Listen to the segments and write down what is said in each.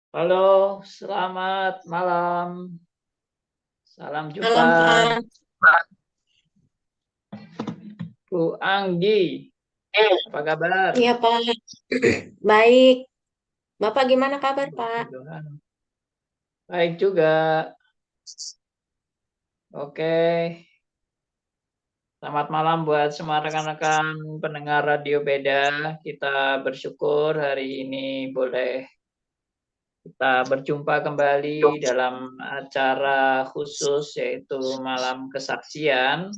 Halo, selamat malam. Salam jumpa, Malam Pak. Bu Anggi. Apa kabar? Iya Pak. Baik. Bapak gimana kabar Pak? Puji Tuhan. Baik juga. Oke. Selamat malam buat semua rekan-rekan pendengar Radio Beda. Kita bersyukur hari ini boleh kita berjumpa kembali dalam acara khusus yaitu Malam Kesaksian.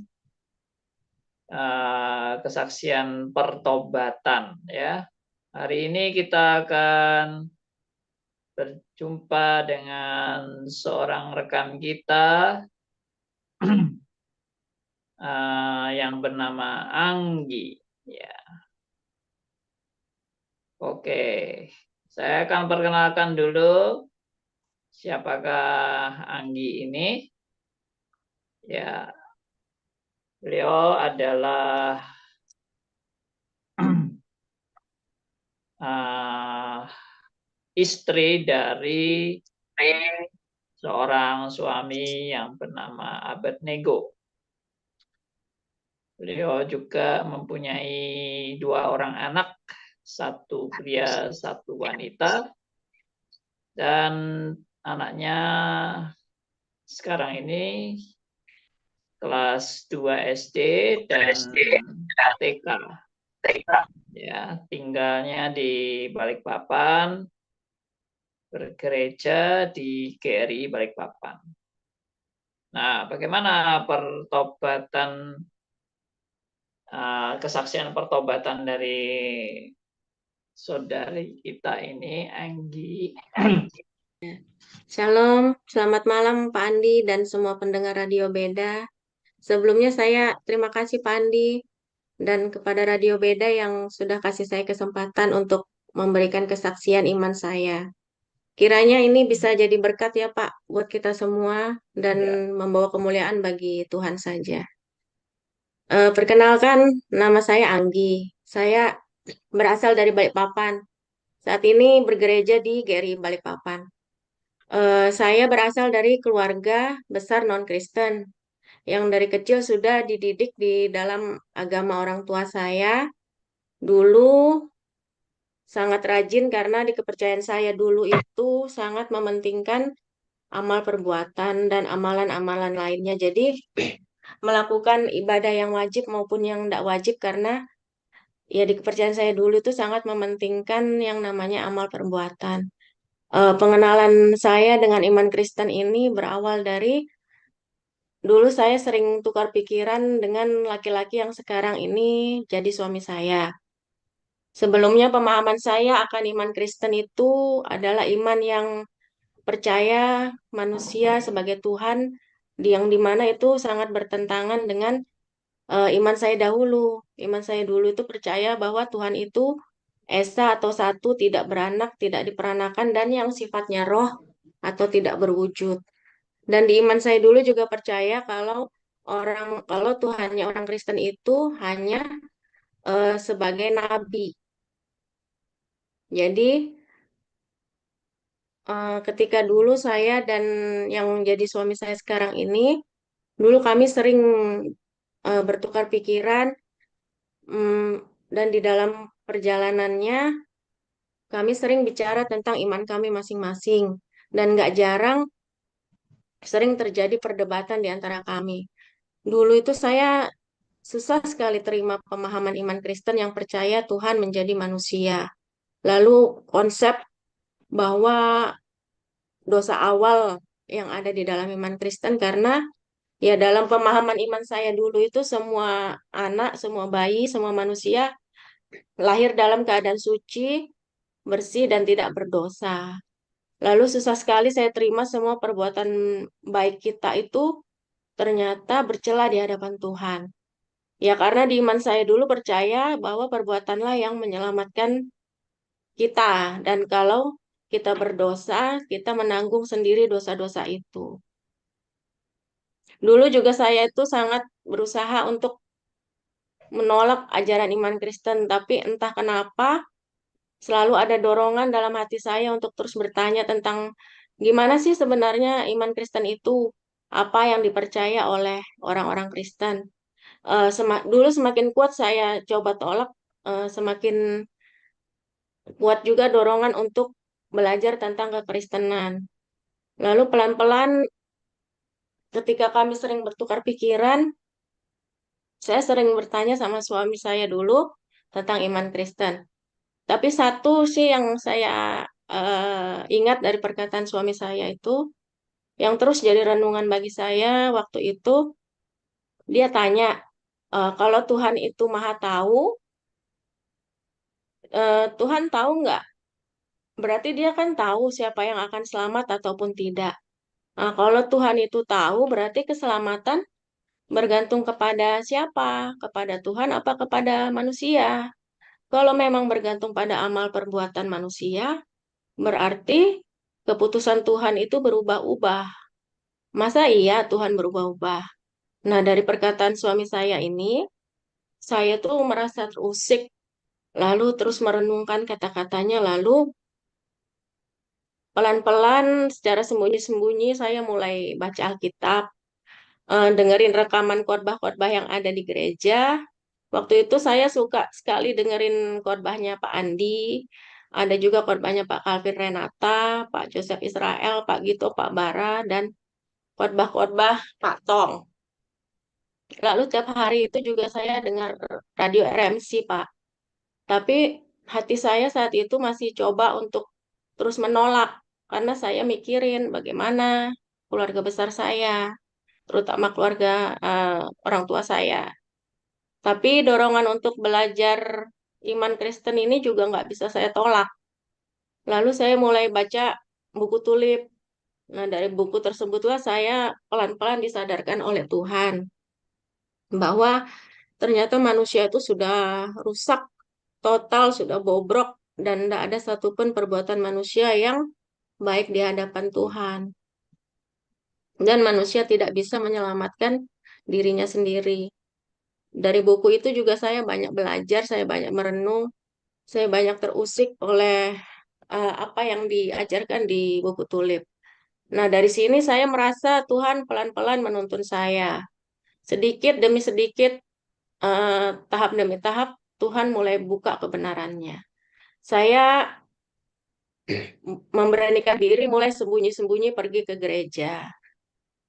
Kesaksian pertobatan ya. Hari ini kita akan berjumpa dengan seorang rekan kita yang bernama Anggi. Ya, oke. Saya akan perkenalkan dulu siapakah Anggi ini. Ya, beliau adalah istri dari seorang suami yang bernama Abednego. Beliau juga mempunyai 2 orang anak, 1 pria, 1 wanita, dan anaknya sekarang ini kelas 2 SD dan TK. Ya, tinggalnya di Balikpapan, bergereja di GRI Balikpapan. Nah, bagaimana kesaksian pertobatan dari saudari kita ini, Anggi? Shalom, selamat malam Pak Andi dan semua pendengar Radio Beda. Sebelumnya saya terima kasih Pak Andi dan kepada Radio Beda yang sudah kasih saya kesempatan untuk memberikan kesaksian iman saya. Kiranya ini bisa jadi berkat ya Pak buat kita semua dan Ya, membawa kemuliaan bagi Tuhan saja. Perkenalkan, nama saya Anggi. Saya berasal dari Balikpapan. Saat ini bergereja di GRI Balikpapan. Saya berasal dari keluarga besar non-Kristen yang dari kecil sudah dididik di dalam agama orang tua saya. Dulu sangat rajin karena di kepercayaan saya dulu itu sangat mementingkan amal perbuatan dan amalan-amalan lainnya. Jadi melakukan ibadah yang wajib maupun yang tidak wajib karena ya di kepercayaan saya dulu itu sangat mementingkan yang namanya amal perbuatan. Pengenalan saya dengan iman Kristen ini berawal dari dulu saya sering tukar pikiran dengan laki-laki yang sekarang ini jadi suami saya. Sebelumnya pemahaman saya akan iman Kristen itu adalah iman yang percaya manusia sebagai Tuhan, yang dimana itu sangat bertentangan dengan iman saya dahulu. Iman saya dulu itu percaya bahwa Tuhan itu Esa atau satu, tidak beranak, tidak diperanakan, dan yang sifatnya roh atau tidak berwujud. Dan di iman saya dulu juga percaya kalau Tuhannya orang Kristen itu hanya sebagai nabi. Jadi ketika dulu saya dan yang jadi suami saya sekarang ini, dulu kami sering bertukar pikiran, dan di dalam perjalanannya kami sering bicara tentang iman kami masing-masing. Dan nggak jarang sering terjadi perdebatan di antara kami. Dulu itu saya susah sekali terima pemahaman iman Kristen yang percaya Tuhan menjadi manusia. Lalu konsep bahwa dosa awal yang ada di dalam iman Kristen karena ya dalam pemahaman iman saya dulu itu semua anak, semua bayi, semua manusia lahir dalam keadaan suci, bersih dan tidak berdosa. Lalu susah sekali saya terima semua perbuatan baik kita itu ternyata bercela di hadapan Tuhan. Ya karena di iman saya dulu percaya bahwa perbuatanlah yang menyelamatkan kita. Dan kalau kita berdosa, kita menanggung sendiri dosa-dosa itu. Dulu juga saya itu sangat berusaha untuk menolak ajaran iman Kristen, tapi entah kenapa Selalu ada dorongan dalam hati saya untuk terus bertanya tentang gimana sih sebenarnya iman Kristen itu, apa yang dipercaya oleh orang-orang Kristen. Dulu semakin kuat saya coba tolak, semakin kuat juga dorongan untuk belajar tentang kekristenan. Lalu pelan-pelan ketika kami sering bertukar pikiran, saya sering bertanya sama suami saya dulu tentang iman Kristen. Tapi satu sih yang saya ingat dari perkataan suami saya itu, yang terus jadi renungan bagi saya waktu itu, dia tanya, kalau Tuhan itu maha tahu, Tuhan tahu nggak? Berarti dia kan tahu siapa yang akan selamat ataupun tidak. Nah, kalau Tuhan itu tahu, berarti keselamatan bergantung kepada siapa? Kepada Tuhan apa kepada manusia? Kalau memang bergantung pada amal perbuatan manusia, berarti keputusan Tuhan itu berubah-ubah. Masa iya Tuhan berubah-ubah? Nah, dari perkataan suami saya ini, saya tuh merasa terusik, lalu terus merenungkan kata-katanya, lalu pelan-pelan secara sembunyi-sembunyi saya mulai baca Alkitab, dengerin rekaman khotbah-khotbah yang ada di gereja. Waktu itu saya suka sekali dengerin khotbahnya Pak Andi, ada juga khotbahnya Pak Calvin Renata, Pak Joseph Israel, Pak Gito, Pak Bara, dan khotbah-khotbah Pak Tong. Lalu tiap hari itu juga saya dengar radio RMC, Pak. Tapi hati saya saat itu masih coba untuk terus menolak, karena saya mikirin bagaimana keluarga besar saya, terutama keluarga orang tua saya. Tapi dorongan untuk belajar iman Kristen ini juga nggak bisa saya tolak. Lalu saya mulai baca buku tulip. Nah, dari buku tersebutlah saya pelan-pelan disadarkan oleh Tuhan bahwa ternyata manusia itu sudah rusak total, sudah bobrok, dan tidak ada satupun perbuatan manusia yang baik di hadapan Tuhan. Dan manusia tidak bisa menyelamatkan dirinya sendiri. Dari buku itu juga saya banyak belajar, saya banyak merenung, saya banyak terusik oleh apa yang diajarkan di buku tulip. Nah, dari sini saya merasa Tuhan pelan-pelan menuntun saya. Sedikit demi sedikit, tahap demi tahap, Tuhan mulai buka kebenarannya. Saya memberanikan diri mulai sembunyi-sembunyi pergi ke gereja.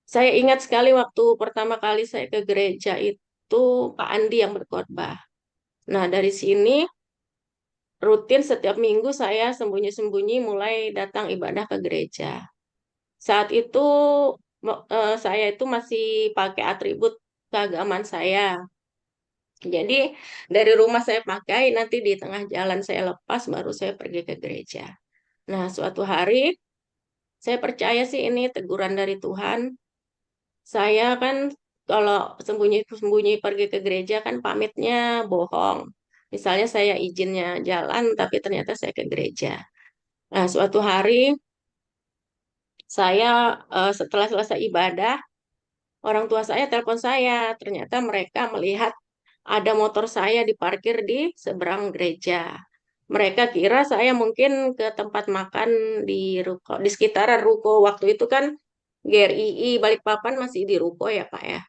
Saya ingat sekali waktu pertama kali saya ke gereja itu Pak Andi yang berkhotbah. Nah, dari sini rutin setiap minggu saya sembunyi-sembunyi mulai datang ibadah ke gereja. Saat itu saya itu masih pakai atribut keagamaan saya. Jadi dari rumah saya pakai, nanti di tengah jalan saya lepas, baru saya pergi ke gereja. Nah, suatu hari saya percaya sih ini teguran dari Tuhan. Saya kan kalau sembunyi-sembunyi pergi ke gereja kan pamitnya bohong. Misalnya saya izinnya jalan, tapi ternyata saya ke gereja. Nah, suatu hari saya setelah selesai ibadah, orang tua saya telepon saya. Ternyata mereka melihat ada motor saya diparkir di seberang gereja. Mereka kira saya mungkin ke tempat makan di ruko, di sekitaran ruko. Waktu itu kan GRII Balikpapan masih di ruko ya Pak ya.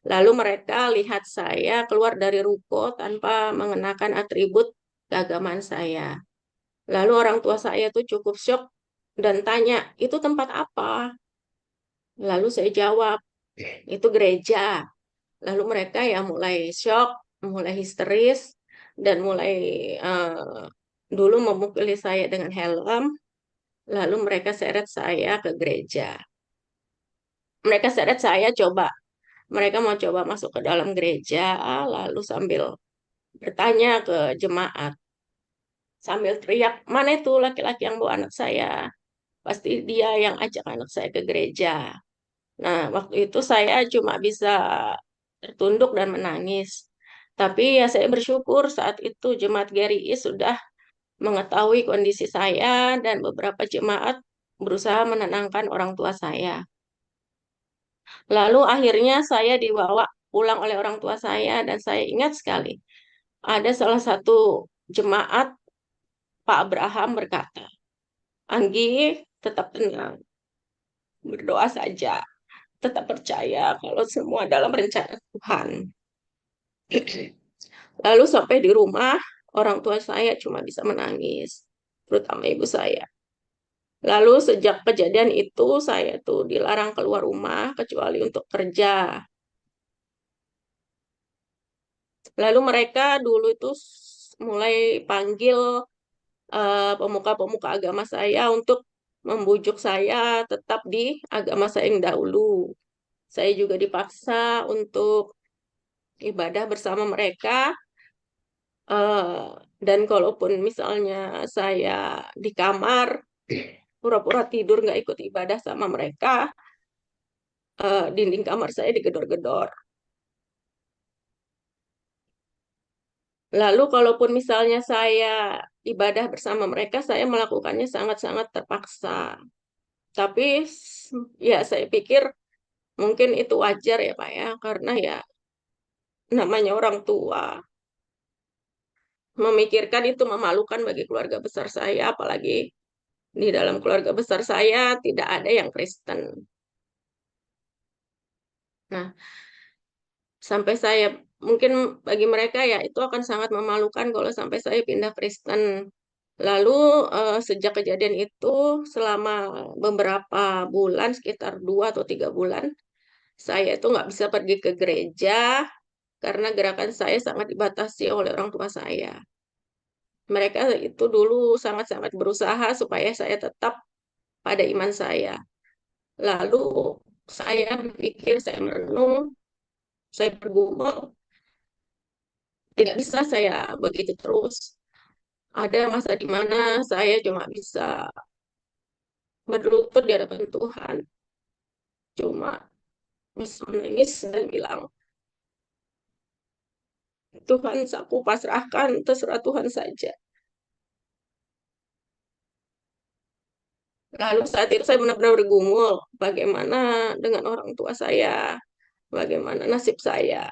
Lalu mereka lihat saya keluar dari ruko tanpa mengenakan atribut keagamaan saya. Lalu orang tua saya tuh cukup shock dan tanya, itu tempat apa? Lalu saya jawab, itu gereja. Lalu mereka ya mulai shock, mulai histeris, dan mulai eh, dulu memukuli saya dengan helm, lalu mereka seret saya ke gereja. Mereka seret saya mereka mau coba masuk ke dalam gereja, lalu sambil bertanya ke jemaat, sambil teriak, mana itu laki-laki yang bawa anak saya? Pasti dia yang ajak anak saya ke gereja. Nah, waktu itu saya cuma bisa tertunduk dan menangis. Tapi ya saya bersyukur saat itu jemaat GRI sudah mengetahui kondisi saya dan beberapa jemaat berusaha menenangkan orang tua saya. Lalu akhirnya saya dibawa pulang oleh orang tua saya dan saya ingat sekali ada salah satu jemaat Pak Abraham berkata, Anggi, tetap tenang, berdoa saja, tetap percaya kalau semua dalam rencana Tuhan. Lalu sampai di rumah, orang tua saya cuma bisa menangis, terutama ibu saya. Lalu sejak kejadian itu, saya tuh dilarang keluar rumah kecuali untuk kerja. Lalu mereka dulu itu mulai panggil pemuka-pemuka agama saya untuk membujuk saya tetap di agama saya yang dahulu. Saya juga dipaksa untuk ibadah bersama mereka. eh, dan kalaupun misalnya saya di kamar, pura-pura tidur nggak ikut ibadah sama mereka, dinding kamar saya digedor-gedor. Lalu kalaupun misalnya saya ibadah bersama mereka, saya melakukannya sangat-sangat terpaksa. Tapi ya saya pikir mungkin itu wajar ya Pak ya, karena ya namanya orang tua. Memikirkan itu memalukan bagi keluarga besar saya, apalagi di dalam keluarga besar saya tidak ada yang Kristen. Nah, sampai saya mungkin bagi mereka ya itu akan sangat memalukan kalau sampai saya pindah Kristen. Lalu sejak kejadian itu selama beberapa bulan, sekitar 2 atau 3 bulan, saya itu nggak bisa pergi ke gereja karena gerakan saya sangat dibatasi oleh orang tua saya. Mereka itu dulu sangat-sangat berusaha supaya saya tetap pada iman saya. Lalu saya berpikir, saya merenung, saya bergumul, tidak bisa saya begitu terus. Ada masa di mana saya cuma bisa berlutut di hadapan Tuhan, cuma bisa menangis dan bilang, Tuhan, aku pasrahkan, terserah Tuhan saja. Lalu saat itu saya benar-benar bergumul, bagaimana dengan orang tua saya, bagaimana nasib saya.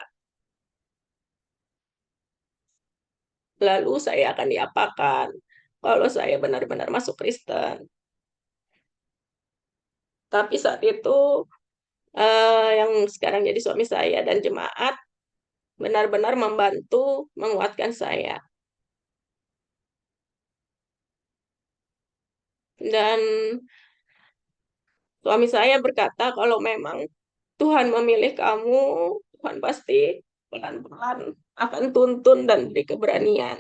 Lalu saya akan diapakan kalau saya benar-benar masuk Kristen. Tapi saat itu yang sekarang jadi suami saya dan jemaat benar-benar membantu menguatkan saya. Dan suami saya berkata kalau memang Tuhan memilih kamu, Tuhan pasti pelan-pelan akan tuntun dan beri keberanian.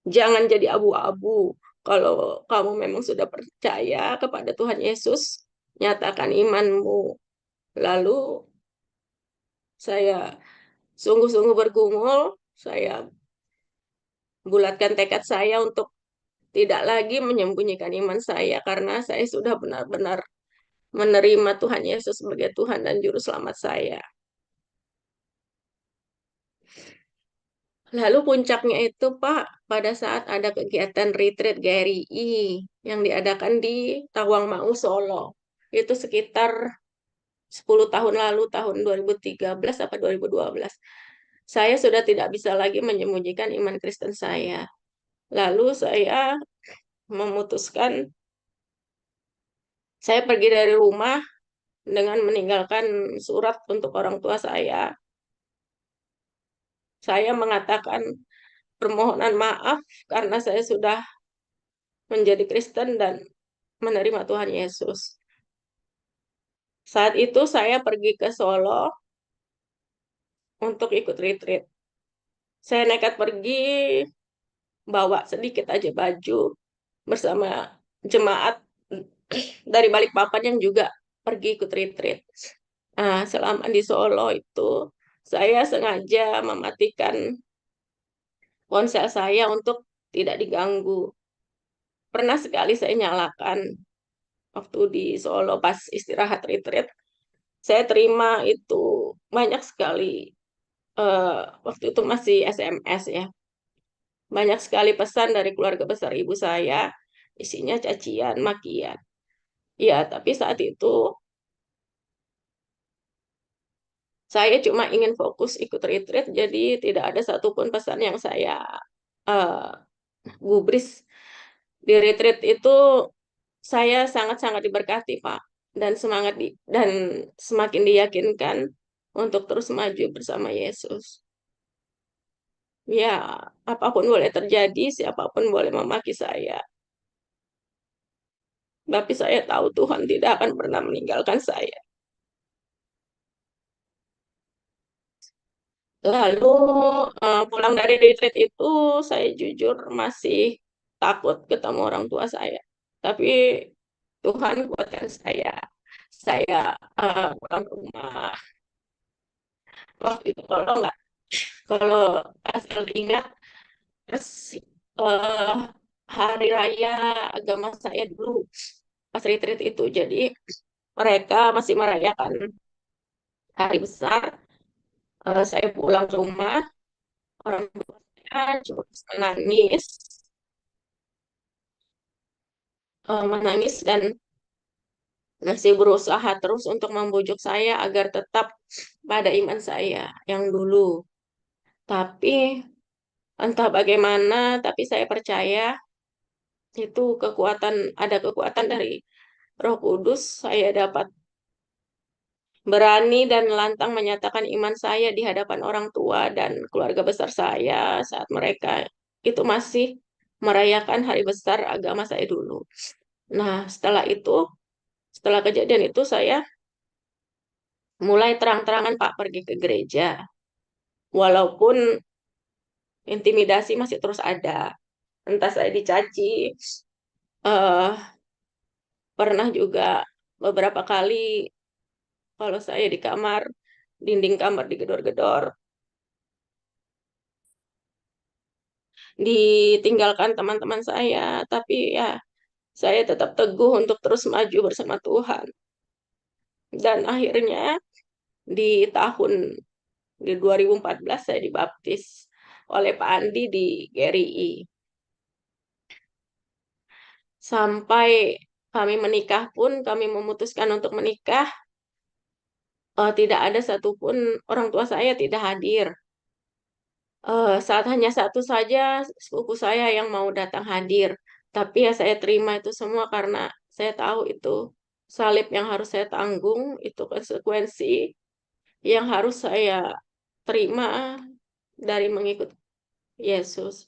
Jangan jadi abu-abu. Kalau kamu memang sudah percaya kepada Tuhan Yesus, nyatakan imanmu. Lalu saya sungguh-sungguh bergumul, saya bulatkan tekad saya untuk tidak lagi menyembunyikan iman saya karena saya sudah benar-benar menerima Tuhan Yesus sebagai Tuhan dan Juru Selamat saya. Lalu puncaknya itu Pak, pada saat ada kegiatan retreat GRI yang diadakan di Tawangmangu, Solo. Itu sekitar 10 tahun lalu, tahun 2013 atau 2012. Saya sudah tidak bisa lagi menyembunyikan iman Kristen saya. Lalu saya memutuskan, saya pergi dari rumah dengan meninggalkan surat untuk orang tua saya. Saya mengatakan permohonan maaf karena saya sudah menjadi Kristen dan menerima Tuhan Yesus. Saat itu saya pergi ke Solo untuk ikut retreat. Saya nekat pergi, bawa sedikit aja baju bersama jemaat dari Balikpapan yang juga pergi ikut retreat. Nah, selama di Solo itu, saya sengaja mematikan ponsel saya untuk tidak diganggu. Pernah sekali saya nyalakan waktu di Solo pas istirahat retreat. Saya terima itu banyak sekali, waktu itu masih SMS ya. Banyak sekali pesan dari keluarga besar ibu saya, isinya cacian, makian. Ya, tapi saat itu saya cuma ingin fokus ikut retreat, jadi tidak ada satupun pesan yang saya uh, gubris di retreat itu saya sangat-sangat diberkati, Pak, dan dan semakin diyakinkan untuk terus maju bersama Yesus. Ya, apapun boleh terjadi, siapapun boleh memaki saya. Tapi saya tahu Tuhan tidak akan pernah meninggalkan saya. Lalu pulang dari retreat itu, saya jujur masih takut ketemu orang tua saya. Tapi Tuhan kuatkan saya. Saya pulang ke rumah. Waktu itu kalau asal ingat, terus eh, hari raya agama saya dulu pas retreat itu. Jadi mereka masih merayakan hari besar. Saya pulang ke rumah, orang tua saya cuma menangis, menangis dan masih berusaha terus untuk membujuk saya agar tetap pada iman saya yang dulu. Tapi entah bagaimana, tapi saya percaya itu ada kekuatan dari Roh Kudus. Saya dapat berani dan lantang menyatakan iman saya di hadapan orang tua dan keluarga besar saya saat mereka itu masih merayakan hari besar agama saya dulu. Nah, setelah kejadian itu saya mulai terang-terangan Pak pergi ke gereja. Walaupun intimidasi masih terus ada. Entah saya dicaci, eh pernah juga beberapa kali kalau saya di kamar, dinding kamar digedor-gedor, ditinggalkan teman-teman saya, tapi ya saya tetap teguh untuk terus maju bersama Tuhan. Dan akhirnya di tahun di 2014 saya dibaptis oleh Pak Andi di GRI. Sampai kami menikah pun, kami memutuskan untuk menikah, tidak ada satupun orang tua saya tidak hadir. Saat hanya satu saja sepupu saya yang mau datang hadir. Tapi ya saya terima itu semua karena saya tahu itu salib yang harus saya tanggung, itu konsekuensi yang harus saya terima dari mengikut Yesus.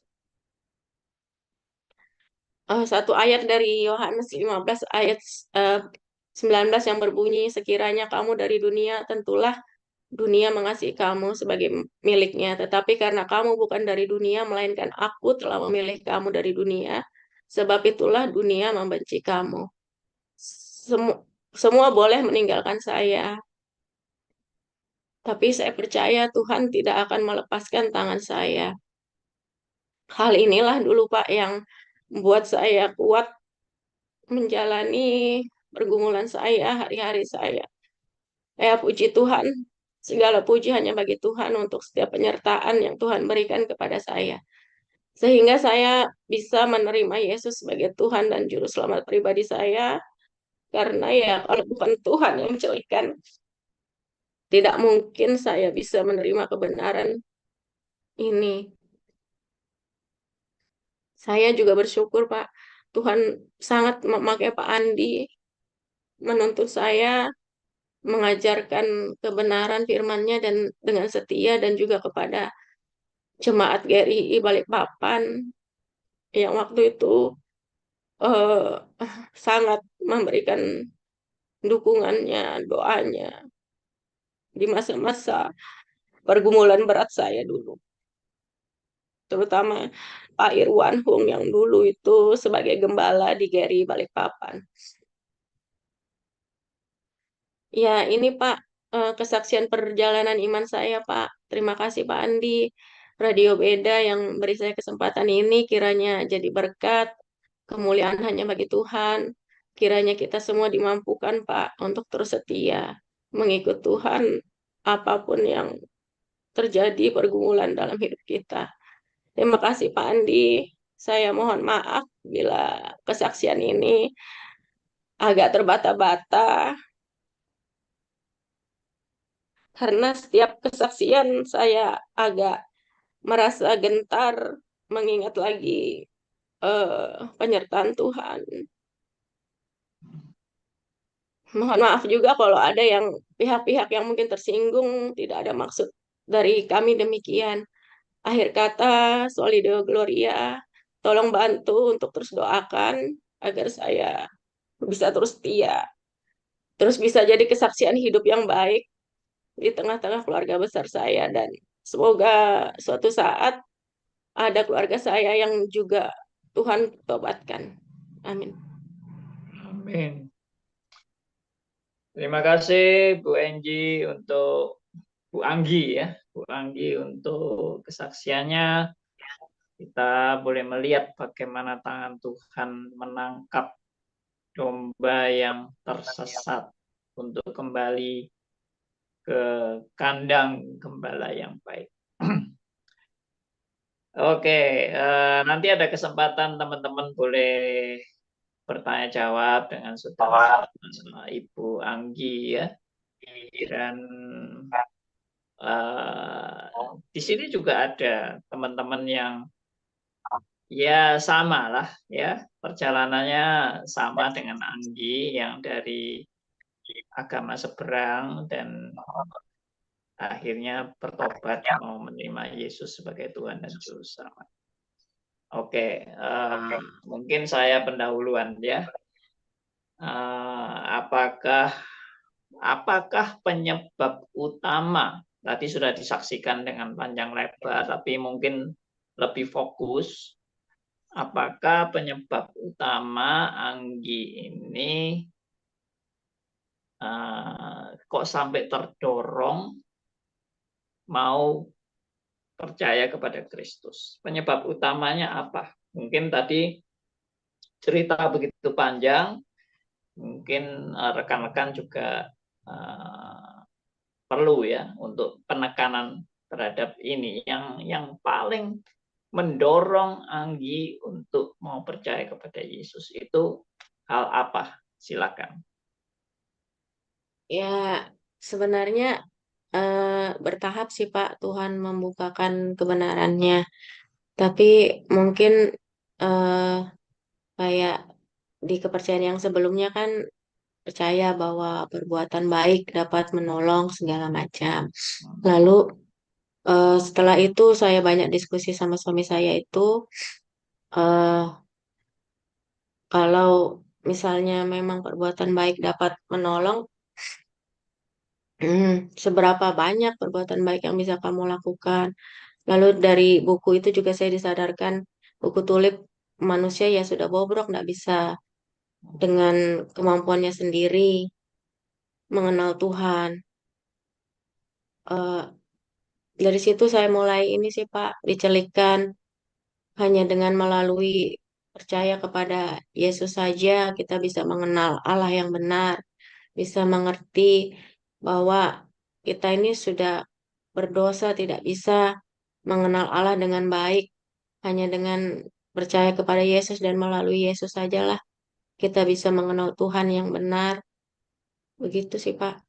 Satu ayat dari Yohanes 15 ayat eh, 19 yang berbunyi, sekiranya kamu dari dunia, tentulah dunia mengasihi kamu sebagai miliknya. Tetapi karena kamu bukan dari dunia, melainkan aku telah memilih kamu dari dunia, sebab itulah dunia membenci kamu. Semua boleh meninggalkan saya, tapi saya percaya Tuhan tidak akan melepaskan tangan saya. Hal inilah dulu Pak yang membuat saya kuat menjalani pergumulan saya, hari-hari saya. Puji Tuhan, segala puji hanya bagi Tuhan untuk setiap penyertaan yang Tuhan berikan kepada saya. Sehingga saya bisa menerima Yesus sebagai Tuhan dan Juru Selamat pribadi saya. Karena ya kalau bukan Tuhan yang mencelihkan, tidak mungkin saya bisa menerima kebenaran ini. Saya juga bersyukur Pak, Tuhan sangat memakai Pak Andi menuntut saya mengajarkan kebenaran firman-Nya dan dengan setia dan juga kepada jemaat GRI Balikpapan yang waktu itu eh, sangat memberikan dukungannya, doanya di masa-masa pergumulan berat saya dulu. Terutama Pak Irwan Hung yang dulu itu sebagai gembala di GRI Balikpapan. Ya, ini Pak, kesaksian perjalanan iman saya, Pak. Terima kasih Pak Andi. Radio Beda yang beri saya kesempatan ini kiranya jadi berkat, kemuliaan hanya bagi Tuhan. Kiranya kita semua dimampukan, Pak, untuk terus setia mengikut Tuhan apapun yang terjadi pergumulan dalam hidup kita. Terima kasih Pak Andi. Saya mohon maaf bila kesaksian ini agak terbata-bata karena setiap kesaksian saya agak merasa gentar mengingat lagi penyertaan Tuhan. Mohon maaf juga kalau ada yang pihak-pihak yang mungkin tersinggung, tidak ada maksud dari kami demikian. Akhir kata, Soli Deo Gloria, tolong bantu untuk terus doakan agar saya bisa terus setia, terus bisa jadi kesaksian hidup yang baik di tengah-tengah keluarga besar saya, dan semoga suatu saat ada keluarga saya yang juga Tuhan tobatkan. Amin. Amin. Terima kasih Bu Enggi untuk Bu Anggi ya, Bu Anggi untuk kesaksiannya. Kita boleh melihat bagaimana tangan Tuhan menangkap domba yang tersesat untuk kembali ke kandang gembala yang baik. Oke, nanti ada kesempatan teman-teman boleh bertanya jawab dengan saudara Ibu Anggi ya. Dan di sini juga ada teman-teman yang ya sama lah ya, perjalanannya sama dengan Anggi yang dari agama seberang dan akhirnya bertobat mau menerima Yesus sebagai Tuhan dan Juru Selamat. Oke, mungkin saya pendahuluan ya. Apakah penyebab utama tadi sudah disaksikan dengan panjang lebar, tapi mungkin lebih fokus. Apakah penyebab utama Anggi ini kok sampai terdorong mau percaya kepada Kristus? Penyebab utamanya apa? Mungkin tadi cerita begitu panjang, mungkin rekan-rekan juga perlu ya untuk penekanan terhadap ini. Yang paling mendorong Anggi untuk mau percaya kepada Yesus itu hal apa? Silakan. Ya, sebenarnya bertahap sih Pak, Tuhan membukakan kebenarannya. Tapi mungkin eh, kayak di kepercayaan yang sebelumnya kan percaya bahwa perbuatan baik dapat menolong segala macam. Lalu setelah itu saya banyak diskusi sama suami saya itu, eh, kalau misalnya memang perbuatan baik dapat menolong, seberapa banyak perbuatan baik yang bisa kamu lakukan. Lalu dari buku itu juga saya disadarkan, buku tulip, manusia ya sudah bobrok, nggak bisa dengan kemampuannya sendiri mengenal Tuhan. Eh, dari situ saya mulai ini sih Pak, dicelikkan hanya dengan melalui percaya kepada Yesus saja kita bisa mengenal Allah yang benar, bisa mengerti bahwa kita ini sudah berdosa, tidak bisa mengenal Allah dengan baik. Hanya dengan percaya kepada Yesus dan melalui Yesus sajalah kita bisa mengenal Tuhan yang benar. Begitu sih, Pak.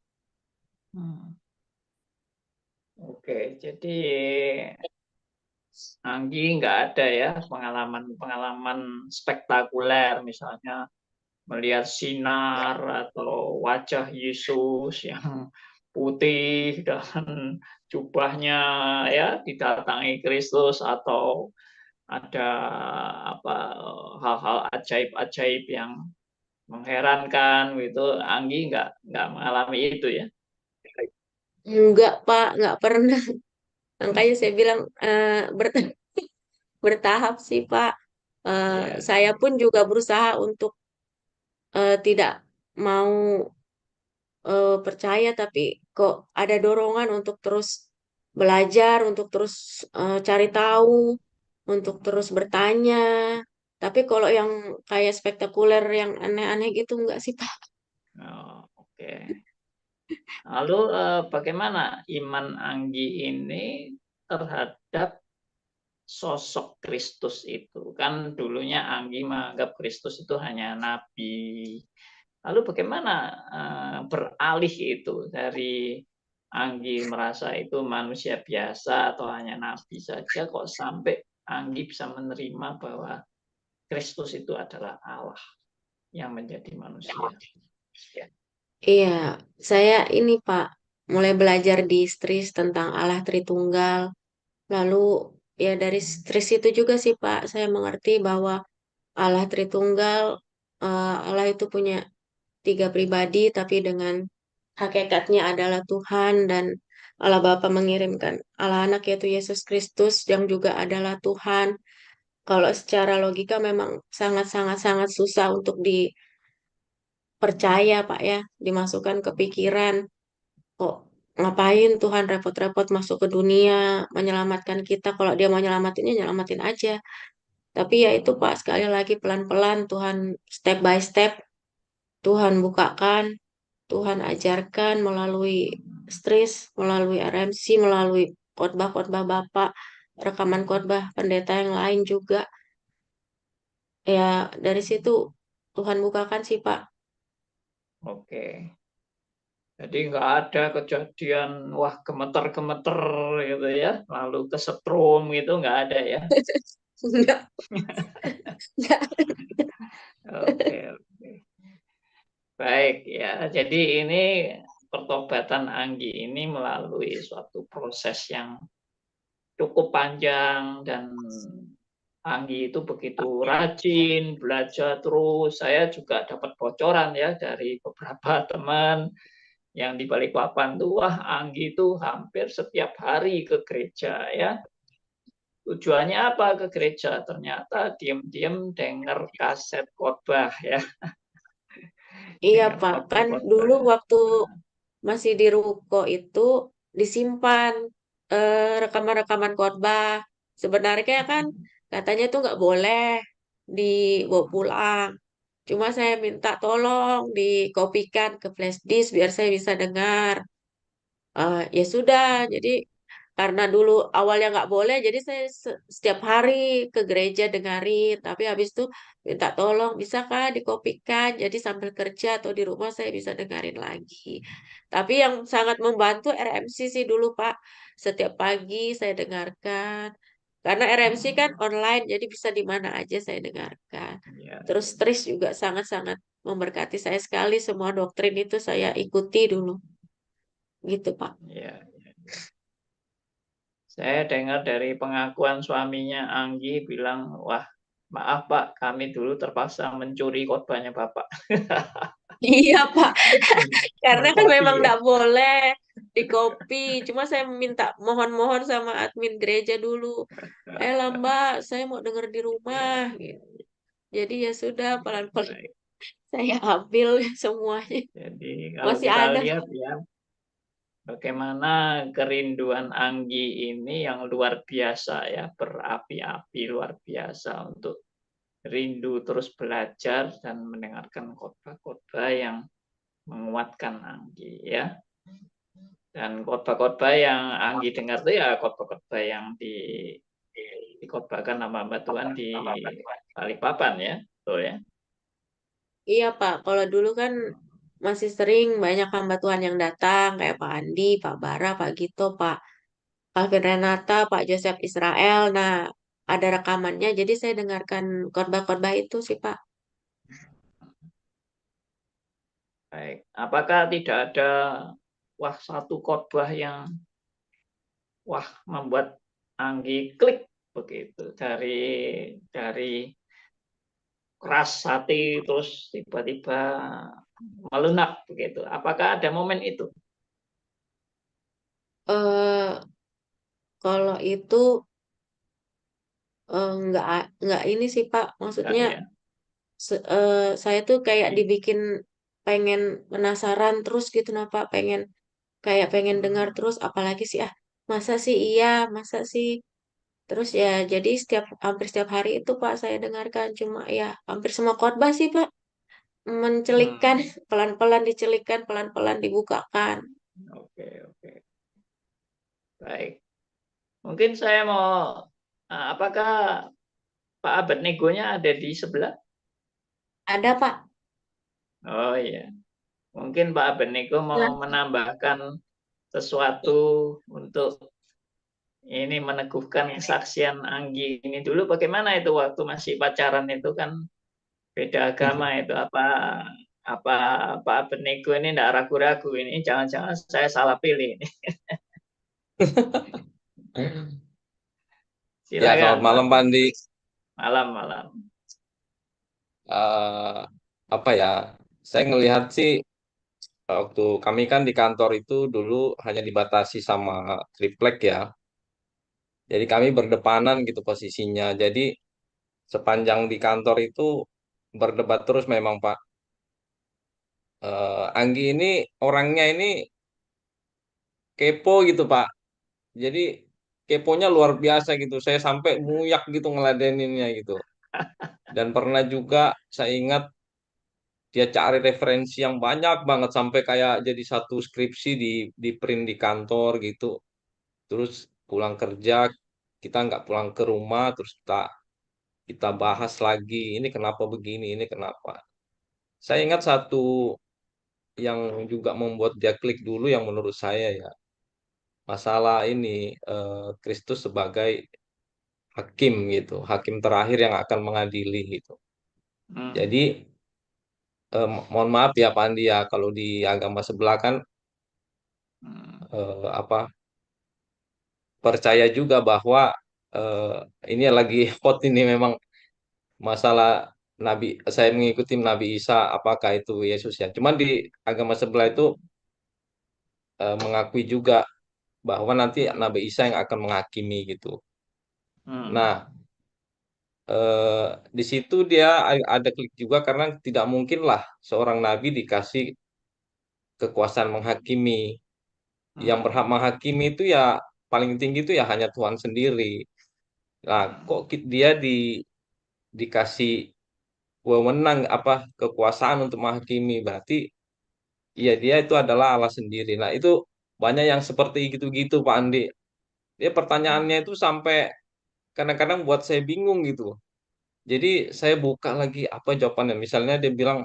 Oke, jadi Anggi nggak ada ya pengalaman-pengalaman spektakuler, misalnya melihat sinar atau wajah Yesus yang putih dan jubahnya ya didatangi Kristus, atau ada apa hal-hal ajaib-ajaib yang mengherankan gitu. Anggi nggak mengalami itu ya. Enggak, Pak, enggak pernah. Makanya saya bilang bertahap sih, Pak. Ya. Saya pun juga berusaha untuk tidak mau percaya, tapi kok ada dorongan untuk terus belajar, untuk terus cari tahu, untuk terus bertanya. Tapi kalau yang kayak spektakuler, yang aneh-aneh gitu, enggak sih, Pak. Oh, oke. Lalu bagaimana iman Anggi ini terhadap sosok Kristus itu? Kan dulunya Anggi menganggap Kristus itu hanya nabi. Lalu bagaimana beralih itu dari Anggi merasa itu manusia biasa atau hanya nabi saja, kok sampai Anggi bisa menerima bahwa Kristus itu adalah Allah yang menjadi manusia. Iya, saya ini Pak, mulai belajar di STRIS tentang Allah Tritunggal. Lalu ya dari STRIS itu juga sih Pak, saya mengerti bahwa Allah Tritunggal, Allah itu punya tiga pribadi, tapi dengan hakikatnya adalah Tuhan dan Allah Bapa mengirimkan Allah Anak yaitu Yesus Kristus yang juga adalah Tuhan. Kalau secara logika memang sangat-sangat-sangat susah untuk dipercaya Pak ya, dimasukkan ke pikiran. Kok ngapain Tuhan repot-repot masuk ke dunia menyelamatkan kita? Kalau dia mau nyelamatinnya nyelamatin aja. Tapi ya itu Pak, sekali lagi pelan-pelan Tuhan step by step Tuhan bukakan, Tuhan ajarkan melalui STRIS, melalui RMC, melalui khotbah-khotbah Bapak, rekaman khotbah pendeta yang lain juga. Ya dari situ Tuhan bukakan sih Pak. Oke. Jadi nggak ada kejadian wah gemeter-gemeter gitu ya, lalu kesetrum gitu nggak ada ya. Enggak, enggak. Oke, oke. Baik ya. Jadi ini pertobatan Anggi ini melalui suatu proses yang cukup panjang dan Anggi itu begitu rajin belajar terus. Saya juga dapat bocoran ya dari beberapa teman yang di Balikpapan tuh, wah Anggi itu hampir setiap hari ke gereja ya. Tujuannya apa ke gereja? Ternyata diam-diam dengar kaset khotbah ya, Iya dengar Pak, kan dulu khotbah-khotbah. waktu masih di ruko itu disimpan rekaman-rekaman khotbah. Sebenarnya kan katanya tuh nggak boleh dibawa pulang. Cuma saya minta tolong dikopikan ke flash disk biar saya bisa dengar. Ya sudah, jadi karena dulu awalnya nggak boleh, jadi saya setiap hari ke gereja dengerin. Tapi habis itu minta tolong, bisakah dikopikan? Jadi sambil kerja atau di rumah saya bisa dengerin lagi. Tapi yang sangat membantu RMC sih dulu Pak. Setiap pagi saya dengarkan. Karena RMC kan online, jadi bisa di mana aja saya dengarkan. Ya, Terus Tris juga sangat-sangat memberkati saya sekali. Semua doktrin itu saya ikuti dulu. Gitu Pak. ya. Saya dengar dari pengakuan suaminya Anggi bilang, wah maaf Pak, kami dulu terpaksa mencuri khotbahnya Bapak. Iya Pak, karena kan Mengkopi memang ya. nggak boleh di copy. Cuma saya minta mohon-mohon sama admin gereja dulu. Ayolah Mbak, saya mau denger di rumah. Ya, Gitu. Jadi ya sudah, pelan-pelan baik. saya ambil semuanya. Jadi kalau Masih kita ada. lihat ya, bagaimana kerinduan Anggi ini yang luar biasa ya, berapi-api luar biasa untuk rindu terus belajar dan mendengarkan khotbah-khotbah yang menguatkan Anggi ya. Dan khotbah-khotbah yang Anggi dengar itu ya khotbah-khotbah yang dikhotbahkan nama Mbak Tuhan di Balikpapan ya, betul ya. Iya Pak, kalau dulu kan masih sering banyak hamba Tuhan yang datang. Kayak Pak Andi, Pak Bara, Pak Gito, Pak Calvin Renata, Pak Joseph Israel. Nah, ada rekamannya. Jadi saya dengarkan khotbah-khotbah itu sih Pak. Baik. Apakah tidak ada wah satu khotbah yang wah membuat Anggi klik begitu dari keras hati terus tiba-tiba melunak begitu. Apakah ada momen itu? eh Kalau itu nggak ini sih Pak, Enggak maksudnya ya. saya tuh kayak Jadi dibikin pengen penasaran terus gitu nah Pak, pengen dengar hmm, terus, apalagi sih masa sih iya, masa sih, terus ya jadi hampir setiap hari itu Pak saya dengarkan, cuma ya hampir semua khotbah sih Pak, mencelikkan hmm, pelan-pelan dicelikan, pelan-pelan dibukakan. oke oke baik. Mungkin saya mau apakah Pak Abednego-nya ada di sebelah? Ada Pak. Oh iya. Mungkin Pak Abednego mau Silakan. menambahkan sesuatu untuk ini meneguhkan kesaksian Anggi ini dulu bagaimana itu waktu masih pacaran itu kan beda agama itu apa Pak Benego ini tidak ragu-ragu ini jangan-jangan saya salah pilih ini. Ya, selamat Silakan Pak. malam Pak Andi. Malam-malam. Eh, apa ya? Saya ngelihat sih waktu kami kan di kantor itu dulu hanya dibatasi sama triplek ya. Jadi kami berdepanan gitu posisinya. Jadi sepanjang di kantor itu berdebat terus memang Pak. Anggi ini orangnya ini kepo gitu Pak. Jadi keponya luar biasa gitu. Saya sampai muyak gitu ngeladeninnya gitu. Dan pernah juga saya ingat dia cari referensi yang banyak banget sampai kayak jadi satu skripsi di print di kantor gitu. Terus pulang kerja kita nggak pulang ke rumah terus kita kita bahas lagi ini kenapa begini ini kenapa. Saya ingat satu yang juga membuat dia klik dulu yang menurut saya ya masalah ini Kristus sebagai hakim gitu, hakim terakhir yang akan mengadili gitu. Hmm. Jadi mohon maaf ya Pak Andi ya kalau di agama sebelah kan Hmm. apa percaya juga bahwa eh, ini lagi hot ini memang masalah Nabi saya mengikuti Nabi Isa apakah itu Yesus ya. Cuman di agama sebelah itu mengakui juga bahwa nanti Nabi Isa yang akan menghakimi gitu. Hmm. Nah, di situ dia ada klik juga karena tidak mungkin lah seorang nabi dikasih kekuasaan menghakimi. Yang berhak Hmm. menghakimi itu ya paling tinggi itu ya hanya Tuhan sendiri. Nah, kok Hmm. dia dikasih wewenang apa kekuasaan untuk menghakimi berarti ya dia itu adalah Allah sendiri. Nah, itu banyak yang seperti gitu-gitu Pak Andi. Dia pertanyaannya itu sampai kadang-kadang buat saya bingung gitu. Jadi saya buka lagi apa jawabannya. Misalnya dia bilang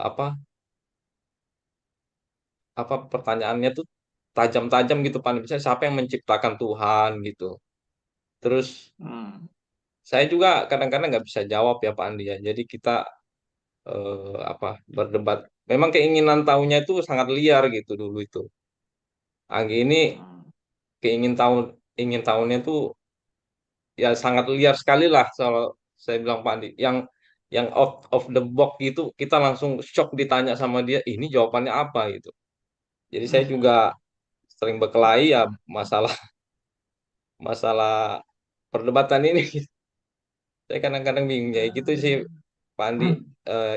apa apa pertanyaannya tuh tajam-tajam gitu Pak Andi. Misalnya siapa yang menciptakan Tuhan gitu. Terus Hmm. saya juga kadang-kadang nggak bisa jawab ya Pak Andi ya. Jadi kita apa berdebat. Memang keinginan tahunya itu sangat liar gitu dulu itu. Anggi ini Hmm. keingin tahu ingin tahunya tuh ya sangat liar sekali lah kalau saya bilang Pak Andi. Yang out of the box gitu kita langsung shock ditanya sama dia, ini jawabannya apa gitu. Jadi saya juga Hmm. sering berkelahi ya masalah masalah perdebatan ini. Saya kadang-kadang bingung ya gitu sih Pak Andi.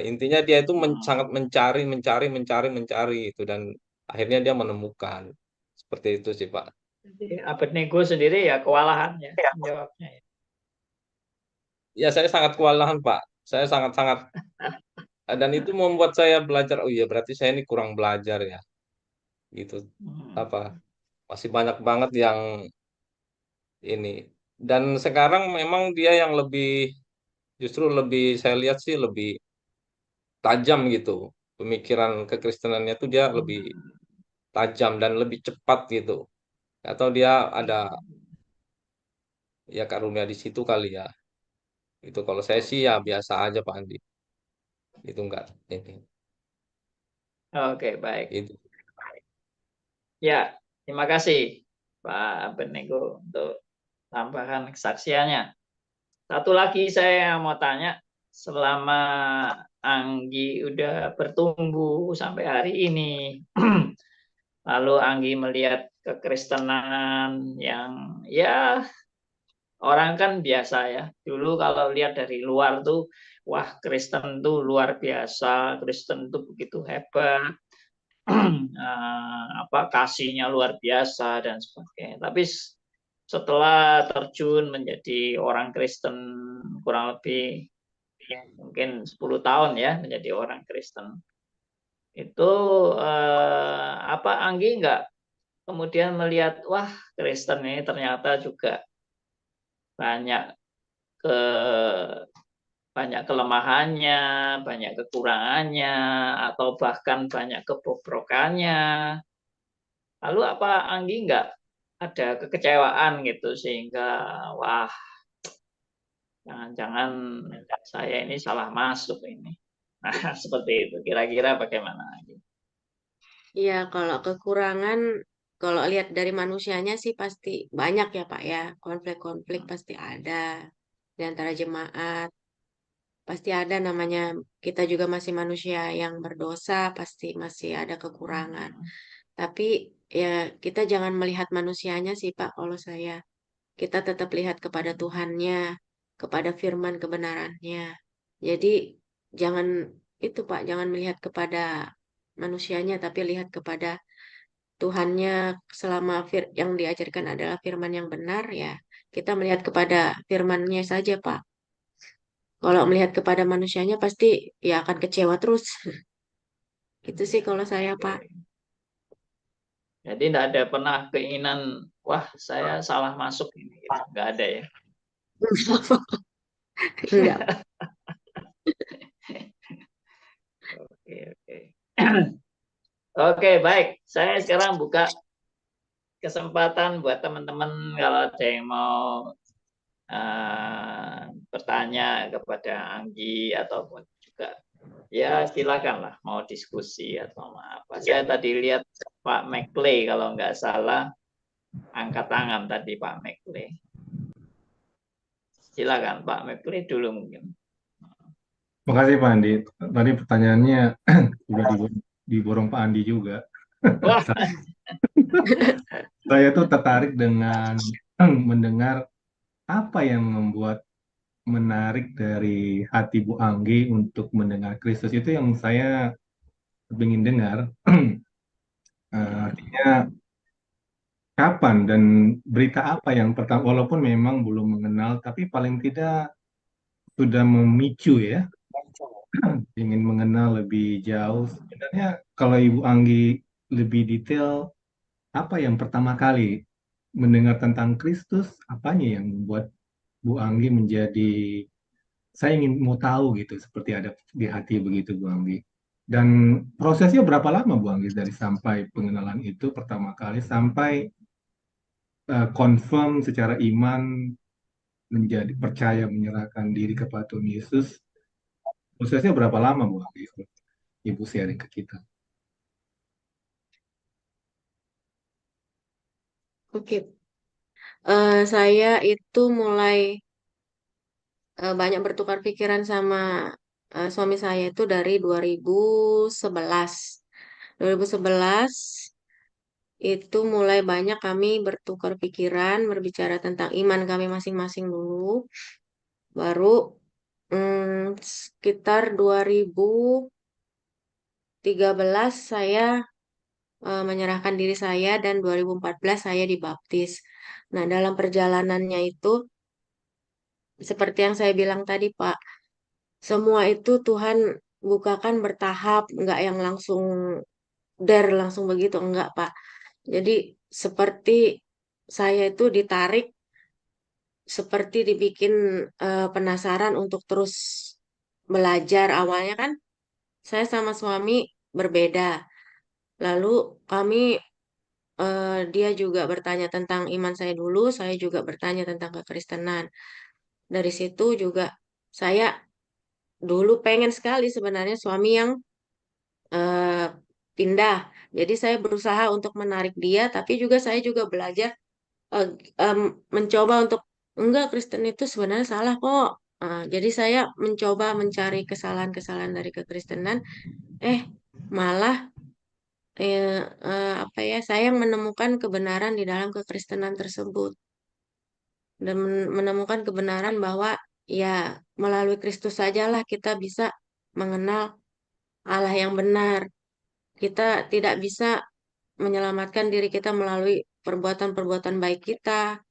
Intinya dia itu sangat mencari, mencari, mencari, mencari itu dan akhirnya dia menemukan. Seperti itu sih Pak. Jadi Abednego sendiri ya kewalahan ya menjawabnya. Ya. Ya saya sangat kewalahan Pak. Saya sangat-sangat dan itu membuat saya belajar. Oh iya berarti saya ini kurang belajar ya. Gitu. Hmm. Apa masih banyak banget yang ini. Dan sekarang memang dia yang lebih justru lebih saya lihat sih lebih tajam gitu. Pemikiran kekristenannya tuh dia lebih tajam dan lebih cepat gitu. Atau dia ada ya karunia di situ kali ya. Itu kalau saya sih ya biasa aja Pak Andi. Itu enggak ini. Oke, baik. Itu. Ya, terima kasih Pak Benego untuk tambahan kesaksiannya. Satu lagi saya mau tanya, selama Anggi udah bertumbuh sampai hari ini, lalu Anggi melihat kekristenan yang ya orang kan biasa ya. Dulu kalau lihat dari luar tuh, wah Kristen tuh luar biasa, Kristen tuh begitu hebat, kasihnya luar biasa dan sebagainya. Tapi setelah terjun menjadi orang Kristen kurang lebih mungkin 10 tahun ya menjadi orang Kristen. Itu Anggi nggak kemudian melihat wah Kristen ini ternyata juga banyak ke banyak kelemahannya, banyak kekurangannya, atau bahkan banyak kebobrokannya. Lalu apa Anggi nggak ada kekecewaan gitu sehingga wah, jangan-jangan saya ini salah masuk ini. Nah, seperti itu. Kira-kira bagaimana? Iya, kalau kekurangan, kalau lihat dari manusianya sih pasti banyak ya Pak ya. Konflik-konflik pasti ada di antara jemaat. Pasti ada namanya, kita juga masih manusia yang berdosa, pasti masih ada kekurangan. Tapi ya kita jangan melihat manusianya sih Pak kalau saya. Kita tetap lihat kepada Tuhannya, kepada firman kebenarannya. Jadi jangan itu Pak, jangan melihat kepada manusianya, tapi lihat kepada Tuhannya. Selama yang diajarkan adalah firman yang benar, ya kita melihat kepada firman-Nya saja Pak. Kalau melihat kepada manusianya pasti ya akan kecewa terus. Itu sih kalau saya Pak. Jadi tidak ada pernah keinginan, wah saya salah masuk ini, gitu. Nggak ada ya. Enggak. Oke, oke. Oke, baik. Saya sekarang buka kesempatan buat teman-teman kalau ada yang mau bertanya kepada Anggi ataupun juga ya silakanlah mau diskusi atau apa. Saya tadi lihat Pak McLay kalau nggak salah angkat tangan tadi Pak McLay. Silakan Pak McLay dulu mungkin. Makasih Pak Andi. Tadi pertanyaannya udah diborong Pak Andi juga. Wah, Saya tuh tertarik dengan mendengar apa yang membuat menarik dari hati Bu Anggi untuk mendengar Kristus itu yang saya ingin dengar. Artinya kapan dan berita apa yang pertama, walaupun memang belum mengenal, tapi paling tidak sudah memicu ya, ingin mengenal lebih jauh. Sebenarnya kalau Ibu Anggi lebih detail, apa yang pertama kali mendengar tentang Kristus, apanya yang membuat Bu Anggi menjadi, saya ingin mau tahu gitu, seperti ada di hati begitu Bu Anggi. Dan prosesnya berapa lama Bu Anggi dari sampai pengenalan itu pertama kali sampai confirm secara iman menjadi percaya menyerahkan diri kepada Tuhan Yesus. Prosesnya berapa lama Bu Anggi? Ibu sharing ke kita. Oke. Saya itu mulai banyak bertukar pikiran sama suami saya itu dari 2011. 2011 itu mulai banyak kami bertukar pikiran, berbicara tentang iman kami masing-masing dulu. Baru sekitar 2013 saya menyerahkan diri saya dan 2014 saya dibaptis. Nah, dalam perjalanannya itu seperti yang saya bilang tadi, Pak, semua itu Tuhan bukakan bertahap, nggak yang langsung langsung begitu, enggak, Pak. Jadi seperti saya itu ditarik, seperti dibikin penasaran untuk terus belajar. Awalnya kan saya sama suami berbeda. Lalu kami dia juga bertanya tentang iman saya dulu, saya juga bertanya tentang kekristenan. Dari situ juga saya dulu pengen sekali sebenarnya suami yang eh, pindah. Jadi saya berusaha untuk menarik dia, tapi juga saya juga belajar eh, em, mencoba untuk enggak, Kristen itu sebenarnya salah kok. Jadi saya mencoba mencari kesalahan-kesalahan dari kekristenan. Eh, malah apa ya, saya menemukan kebenaran di dalam kekristenan tersebut dan menemukan kebenaran bahwa ya melalui Kristus sajalah kita bisa mengenal Allah yang benar. Kita tidak bisa menyelamatkan diri kita melalui perbuatan-perbuatan baik kita.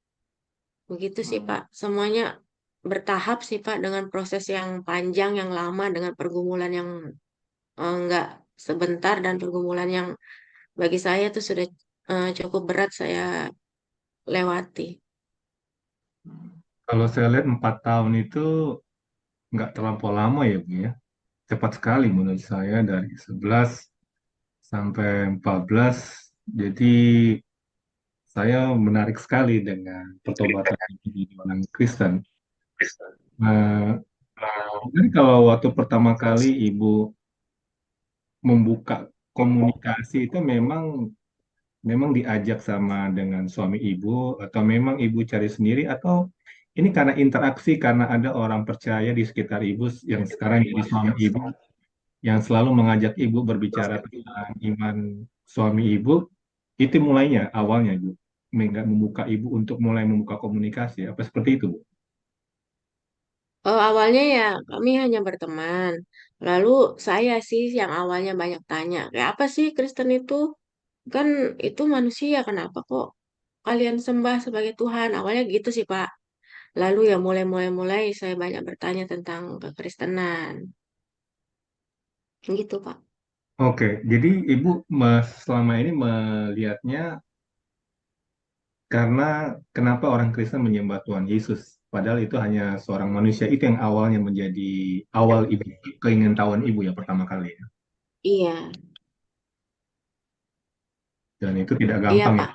Begitu sih, Pak. Semuanya bertahap sih, Pak, dengan proses yang panjang, yang lama, dengan pergumulan yang enggak sebentar dan pergumulan yang bagi saya itu sudah cukup berat saya lewati. Kalau saya lihat 4 tahun itu nggak terlampau lama ya Bu ya. Cepat sekali menurut saya dari 11 sampai 14. Jadi saya menarik sekali dengan pertobatan ibu jadi orang Kristen. Nah, jadi kalau waktu pertama kali ibu membuka komunikasi itu memang diajak sama dengan suami ibu atau memang ibu cari sendiri atau ini karena interaksi karena ada orang percaya di sekitar ibu yang sekarang jadi suami ibu yang selalu mengajak ibu berbicara tentang iman suami ibu itu mulainya awalnya ibu nggak membuka ibu untuk mulai membuka komunikasi apa seperti itu Bu? Awalnya ya kami hanya berteman. Lalu saya sih yang awalnya banyak tanya, kayak apa sih Kristen itu? Kan itu manusia, kenapa kok kalian sembah sebagai Tuhan? Awalnya gitu sih, Pak. Lalu ya mulai saya banyak bertanya tentang kekristenan. Gitu, Pak. Oke, jadi ibu selama ini melihatnya karena kenapa orang Kristen menyembah Tuhan Yesus, padahal itu hanya seorang manusia itu yang awalnya menjadi awal ibu keingintahuan ibu ya pertama kali ya. Iya, Dan itu tidak iya, gampang ya. Pak.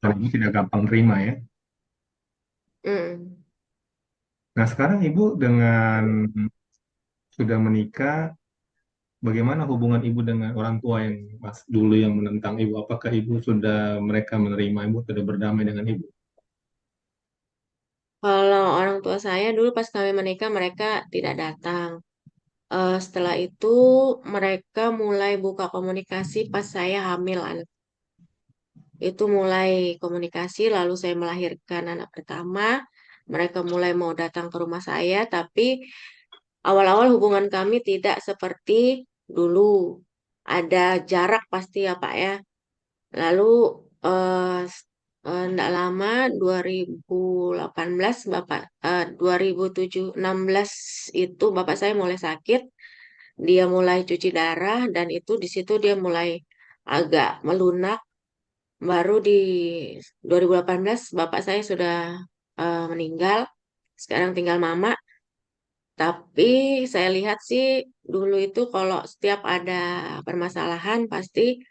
Dan ibu tidak gampang terima ya. Mm. Nah sekarang ibu dengan sudah menikah, bagaimana hubungan ibu dengan orang tua yang mas dulu yang menentang ibu? Apakah ibu sudah mereka menerima ibu sudah berdamai dengan ibu? Kalau orang tua saya dulu pas kami menikah, mereka tidak datang. Setelah itu mereka mulai buka komunikasi pas saya hamil anak. Itu mulai komunikasi, lalu saya melahirkan anak pertama. Mereka mulai mau datang ke rumah saya, tapi awal-awal hubungan kami tidak seperti dulu. Ada jarak pasti ya Pak ya. Lalu enggak lama 2018 Bapak 2016 itu Bapak saya mulai sakit, dia mulai cuci darah dan itu di situ dia mulai agak melunak. Baru di 2018 bapak saya sudah meninggal. Sekarang tinggal mama. Tapi saya lihat sih dulu itu kalau setiap ada permasalahan pasti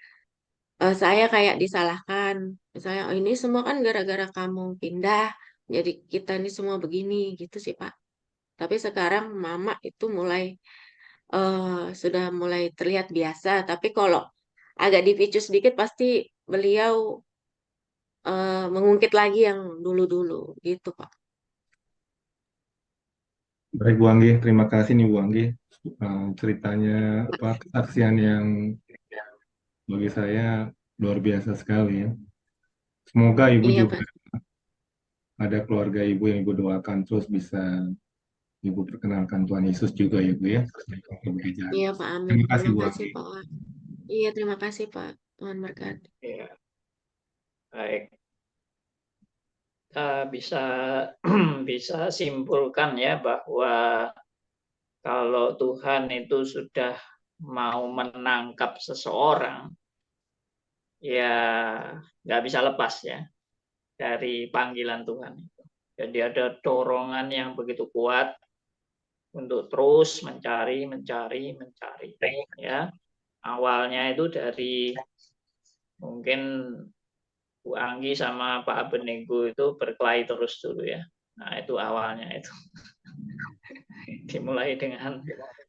saya kayak disalahkan. Misalnya, oh, ini semua kan gara-gara kamu pindah. Jadi kita ini semua begini gitu sih Pak. Tapi sekarang mama itu mulai sudah mulai terlihat biasa. Tapi kalau agak dipicu sedikit pasti beliau mengungkit lagi yang dulu-dulu gitu Pak. Baik Bu Anggi, terima kasih nih Bu Anggi. Ceritanya apa kesaksian yang bagi saya luar biasa sekali ya. Semoga ibu Iya juga Pak. ada keluarga ibu yang ibu doakan terus bisa ibu perkenalkan Tuhan Yesus juga ya Bu ya. Sebagai jalan. Iya Pak, amin. Terima kasih Terima Bu kasih Anggi. Pak. Iya terima kasih Pak. Tuhan berkati. Ya, baik. Kita bisa bisa simpulkan ya bahwa kalau Tuhan itu sudah mau menangkap seseorang, ya nggak bisa lepas ya dari panggilan Tuhan itu. Jadi ada dorongan yang begitu kuat untuk terus mencari ya. Awalnya itu dari mungkin Bu Anggi sama Pak Abenego itu berkelahi terus dulu ya. Nah, itu awalnya itu. Dimulai dengan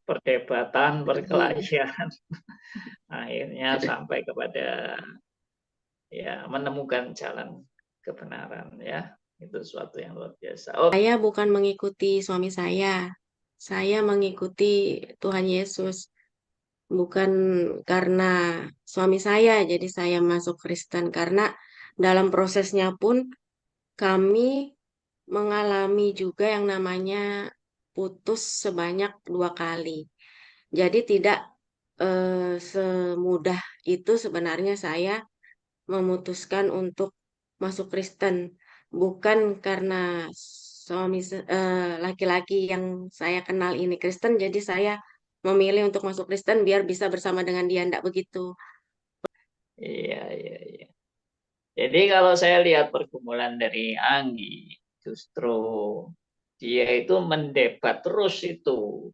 perdebatan, perkelahian. Akhirnya sampai kepada ya menemukan jalan kebenaran ya. Itu sesuatu yang luar biasa. Oh, Saya bukan mengikuti suami saya. Saya mengikuti Tuhan Yesus. Bukan karena suami saya, jadi saya masuk Kristen. Karena dalam prosesnya pun kami mengalami juga yang namanya putus sebanyak 2 kali. Jadi tidak semudah itu sebenarnya saya memutuskan untuk masuk Kristen. Bukan karena laki-laki yang saya kenal ini Kristen, jadi saya memilih untuk masuk Kristen biar bisa bersama dengan dia. Enggak begitu. iya, iya, iya. Jadi kalau saya lihat pergumulan dari Anggi, justru dia itu mendebat terus itu.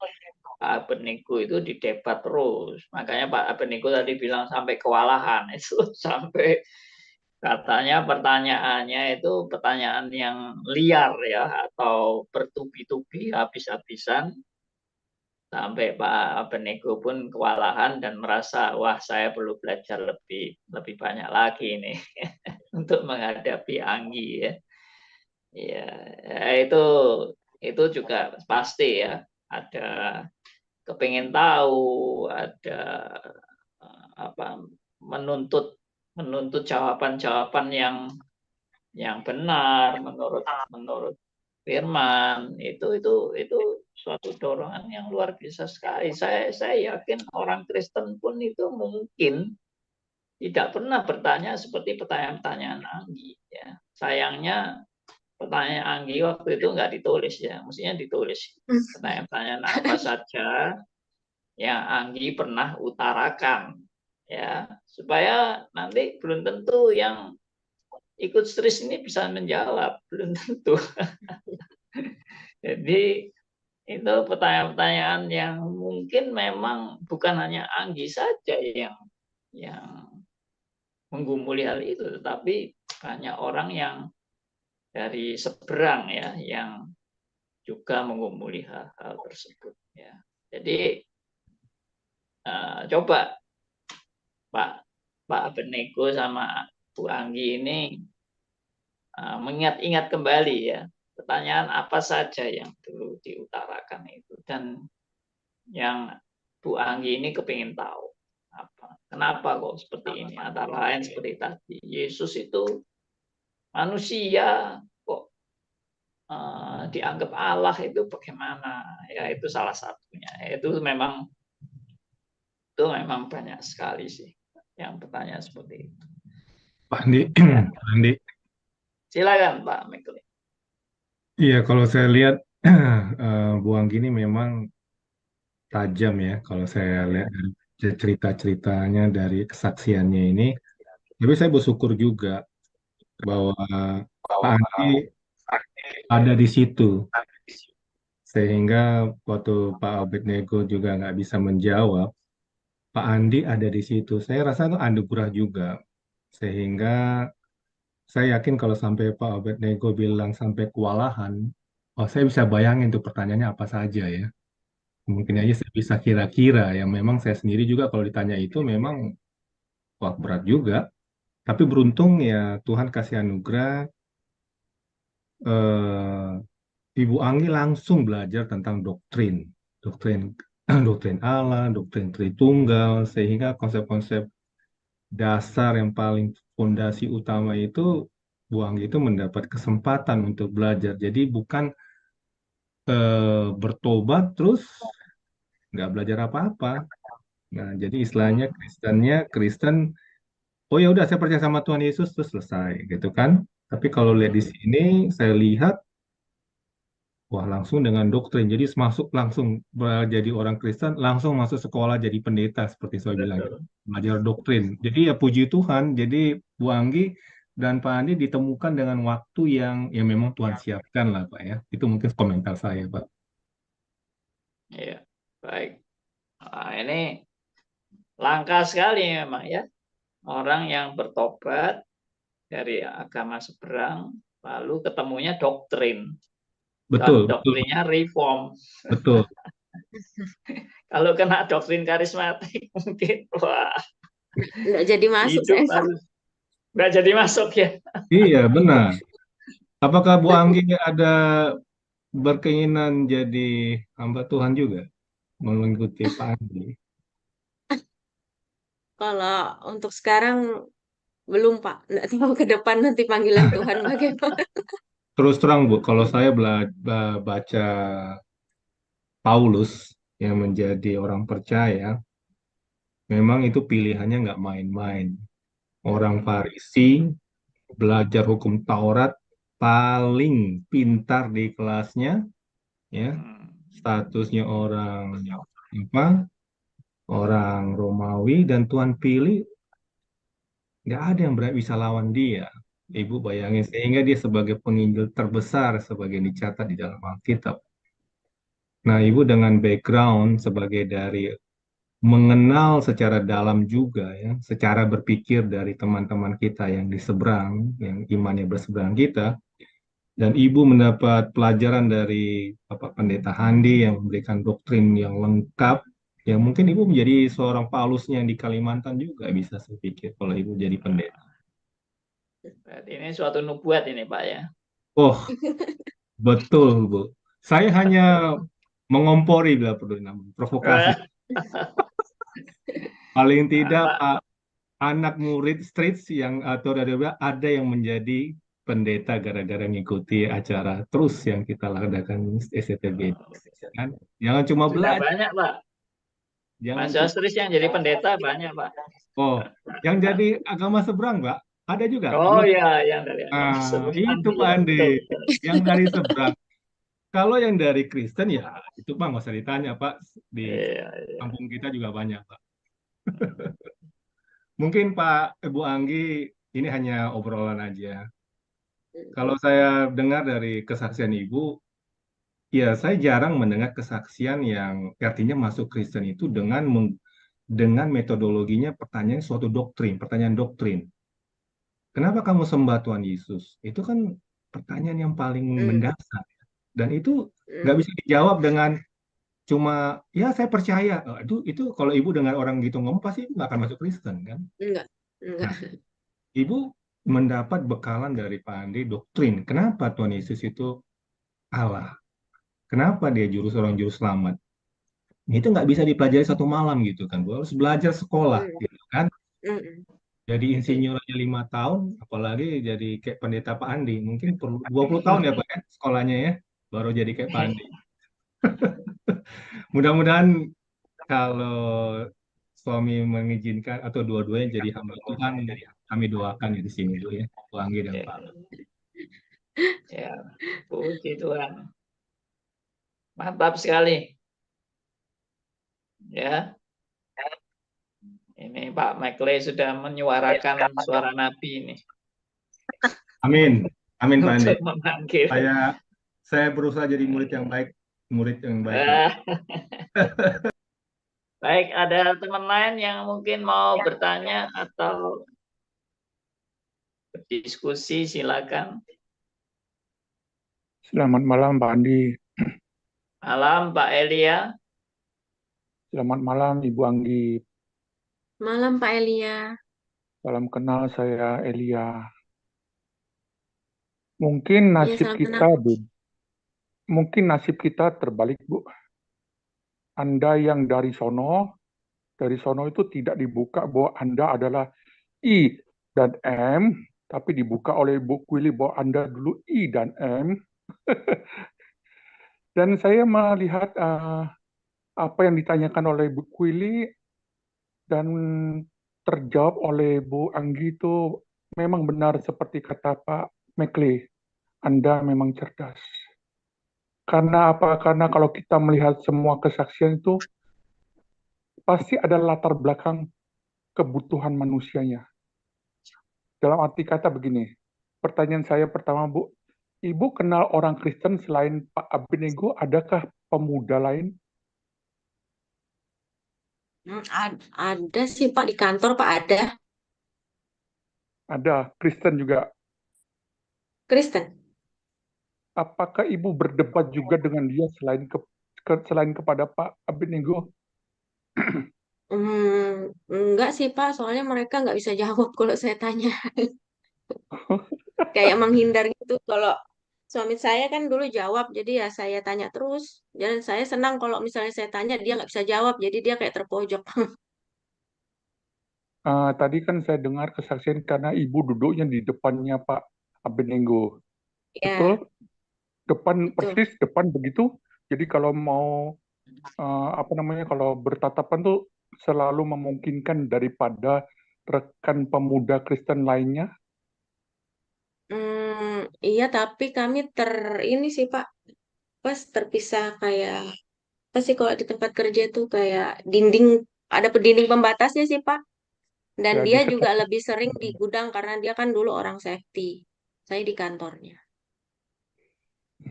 Pak Abednego itu didebat terus. Makanya Pak Abednego tadi bilang sampai kewalahan itu sampai Katanya pertanyaannya itu pertanyaan yang liar ya, atau bertubi-tubi habis-habisan, sampai Pak Benego pun kewalahan dan merasa, wah saya perlu belajar lebih banyak lagi nih untuk menghadapi Anggi ya. Ya, itu juga pasti ya, ada kepingin tahu, ada apa, menuntut jawaban-jawaban yang benar menurut firman. Itu suatu dorongan yang luar biasa sekali. Saya yakin orang Kristen pun itu mungkin tidak pernah bertanya seperti pertanyaan-pertanyaan Anggi ya. Sayangnya pertanyaan Anggi waktu itu nggak ditulis ya, mestinya ditulis pertanyaan-pertanyaan apa saja yang Anggi pernah utarakan ya, supaya nanti belum tentu yang ikut series ini bisa menjawab, belum tentu. Jadi itu pertanyaan-pertanyaan yang mungkin memang bukan hanya Anggi saja yang menggumuli hal itu, tetapi banyak orang yang dari seberang ya yang juga menggumuli hal tersebut ya. Jadi coba Pak Benego sama Bu Anggi ini mengingat-ingat kembali ya, pertanyaan apa saja yang dulu diutarakan itu, dan yang Bu Anggi ini kepingin tahu kenapa kok seperti ini. Antara lain seperti tadi, Yesus itu manusia kok dianggap Allah itu bagaimana ya, itu salah satunya. Itu memang banyak sekali sih yang bertanya seperti itu. Pak Andi, Pak Andi. Silakan Pak Mekli. Iya, kalau saya lihat Bu Anggi ini memang tajam ya. Kalau saya lihat dari cerita-ceritanya, dari kesaksiannya ini, tapi saya bersyukur juga bahwa Pak Andi ada di situ, sehingga waktu Pak Abednego juga nggak bisa menjawab, Pak Andi ada di situ. Saya rasa itu anugerah juga, sehingga saya yakin kalau sampai Pak Abednego bilang sampai kewalahan, oh saya bisa bayangin tuh pertanyaannya apa saja ya. Mungkin aja saya bisa kira-kira ya, memang saya sendiri juga kalau ditanya itu memang wah berat juga. Tapi beruntung ya Tuhan kasih anugerah, Ibu Anggi langsung belajar tentang doktrin, doktrin, doktrin Allah, doktrin Tritunggal, sehingga konsep-konsep dasar yang paling fondasi utama itu Bu Anggi itu mendapat kesempatan untuk belajar. Jadi bukan bertobat terus nggak belajar apa-apa. Nah, jadi istilahnya Kristen, oh ya udah saya percaya sama Tuhan Yesus terus selesai gitu kan. Tapi kalau lihat di sini saya lihat wah langsung dengan doktrin. Jadi masuk langsung jadi orang Kristen, langsung masuk sekolah jadi pendeta seperti saya bilang. Belajar doktrin. Jadi ya puji Tuhan. Jadi Bu Anggi dan Pak Andi ditemukan dengan waktu yang memang Tuhan siapkan lah Pak ya. Itu mungkin komentar saya Pak. Iya, baik. Nah, ini langka sekali memang ya, orang yang bertobat dari agama seberang lalu ketemunya doktrin, dan Betul, betul, doktrinnya reform. betul. Kalau kena doktrin karismatik mungkin wah Nggak jadi masuk hidup saya. harus nggak jadi masuk ya. Iya benar. Apakah Bu Anggi ada berkeinginan jadi hamba Tuhan juga mengikuti Pak Andi? Kalau untuk sekarang belum Pak. Nggak tahu ke depan nanti panggilan Tuhan bagaimana. Terus terang Bu, kalau saya baca Paulus yang menjadi orang percaya, memang itu pilihannya nggak main-main. Orang Farisi, belajar hukum Taurat, paling pintar di kelasnya, ya, statusnya orang apa? Orang Romawi dan Tuhan pilih nggak ada yang bisa lawan dia. Ibu bayangin, sehingga dia sebagai penginjil terbesar sebagai dicatat di dalam Alkitab. Nah, Ibu dengan background sebagai dari mengenal secara dalam juga ya, secara berpikir dari teman-teman kita yang di seberang, yang imannya berseberang kita, dan Ibu mendapat pelajaran dari Bapak Pendeta Handi yang memberikan doktrin yang lengkap, ya mungkin Ibu menjadi seorang Paulusnya yang di Kalimantan juga bisa saya pikir kalau Ibu jadi pendeta. Berarti ini suatu nubuat ini Pak ya. Oh, betul Bu. Saya hanya mengompori bila perlu namanya, provokasi. Paling tidak Pak, Pak, anak murid streets yang atau ada yang menjadi pendeta gara-gara ngikuti acara terus yang kita lakukan SCTB. Kan? Jangan cuma sudah belajar, banyak Pak. jangan Mas cuma Yastris yang jadi pendeta banyak Pak. oh, yang jadi agama seberang, Pak, ada juga. Oh ya, yang dari agama Nah, seberang. itu Pak Iya, Andi, betul, betul. yang dari seberang. Kalau yang dari Kristen ya itu Pak nggak usah ditanya Pak, di Iya, iya. kampung kita juga banyak Pak. Mungkin Pak Ibu Anggi ini hanya obrolan aja. Kalau saya dengar dari kesaksian Ibu, ya saya jarang mendengar kesaksian yang artinya masuk Kristen itu dengan metodologinya pertanyaan suatu doktrin, pertanyaan doktrin. Kenapa kamu sembah Tuhan Yesus? Itu kan pertanyaan yang paling mendasar. Dan itu nggak bisa dijawab dengan cuma, ya saya percaya. Oh, itu kalau Ibu dengar orang gitu ngomong, pasti nggak akan masuk Kristen, kan? Enggak. Nah, Ibu mendapat bekalan dari Pak Andi doktrin. Kenapa Tuhan Yesus itu Allah? Kenapa dia orang juru selamat? Itu nggak bisa dipelajari satu malam gitu kan, Bu. Harus belajar sekolah gitu kan. Jadi insinyur aja 5 tahun, apalagi jadi kayak pendeta Pak Andi. Mungkin perlu 20 tahun ya Pak ya sekolahnya ya, baru jadi kayak Pak Andi. Mudah-mudahan kalau suami mengizinkan atau dua-duanya jadi hamba Tuhan, kami doakan ya di sini dulu ya, Bu Anggi dan Pak. Ya, puji Tuhan. Mantap sekali. Ya, ini Pak McLay sudah menyuarakan suara Nabi ini. Amin, amin Pak Andi. Untuk memanggil. Saya berusaha jadi murid yang baik, Baik, ada teman lain yang mungkin mau bertanya atau berdiskusi, silakan. Selamat malam Pak Andi. Malam Pak Elia. Selamat malam Ibu Anggi. Malam Pak Elia. Salam kenal, saya Elia. Mungkin nasib kita, Bu. Mungkin nasib kita terbalik, Bu. Anda yang dari sono itu tidak dibuka bahwa Anda adalah I dan M, tapi dibuka oleh Bu Kwili bahwa Anda dulu I dan M. Dan saya melihat apa yang ditanyakan oleh Bu Kwili dan terjawab oleh Bu Anggi itu memang benar seperti kata Pak McLay. Anda memang cerdas. Karena apa? Karena kalau kita melihat semua kesaksian itu pasti ada latar belakang kebutuhan manusianya. Dalam arti kata begini, pertanyaan saya pertama, Bu, Ibu kenal orang Kristen selain Pak Abednego, adakah pemuda lain? Ada sih Pak, di kantor Pak ada. Ada, Kristen juga. Kristen. Apakah Ibu berdebat juga dengan dia selain kepada Pak Abednego? Enggak sih Pak, soalnya mereka nggak bisa jawab kalau saya tanya. Kayak menghindar gitu. Kalau suami saya kan dulu jawab, jadi ya saya tanya terus. Dan saya senang kalau misalnya saya tanya, dia nggak bisa jawab, jadi dia kayak terpojok. Tadi kan saya dengar kesaksian karena Ibu duduknya di depannya Pak Abednego. Ya, Betul? Depan, betul. persis depan begitu. Jadi kalau mau kalau bertatapan tuh selalu memungkinkan daripada rekan pemuda Kristen lainnya. Iya, tapi kami ini sih Pak, pas terpisah kayak apa sih kalau di tempat kerja itu kayak ada dinding pembatasnya sih Pak. Dan Ya, dia di juga sekat- lebih sering di gudang karena dia kan dulu orang safety. Saya di kantornya.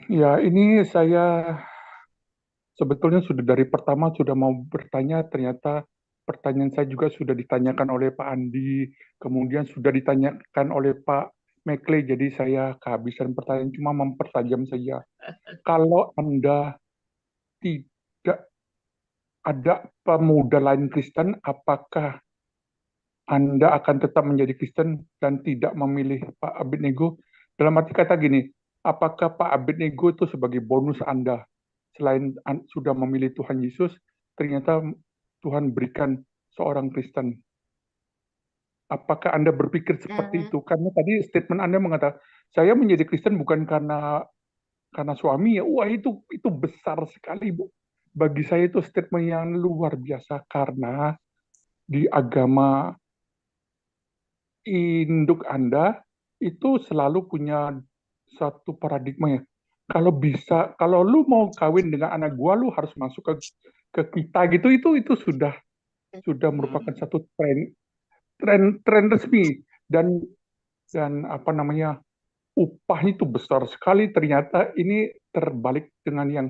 Ya, ini saya sebetulnya sudah dari pertama sudah mau bertanya, ternyata pertanyaan saya juga sudah ditanyakan oleh Pak Andi, kemudian sudah ditanyakan oleh Pak Mekle, jadi saya kehabisan pertanyaan, cuma mempertajam saja. Kalau Anda tidak ada pemuda lain Kristen, apakah Anda akan tetap menjadi Kristen dan tidak memilih Pak Abednego? Dalam arti kata gini, apakah Pak Abednego itu sebagai bonus Anda? Selain sudah memilih Tuhan Yesus, ternyata Tuhan berikan seorang Kristen. Apakah Anda berpikir seperti itu? Karena tadi statement Anda mengatakan, saya menjadi Kristen bukan karena suami ya. Wah, itu besar sekali, Bu. Bagi saya itu statement yang luar biasa karena di agama induk Anda itu selalu punya satu paradigma ya. Kalau lu mau kawin dengan anak gua, lu harus masuk ke kita gitu. Itu sudah merupakan satu tren resmi, dan apa namanya, upah itu besar sekali. Ternyata ini terbalik dengan yang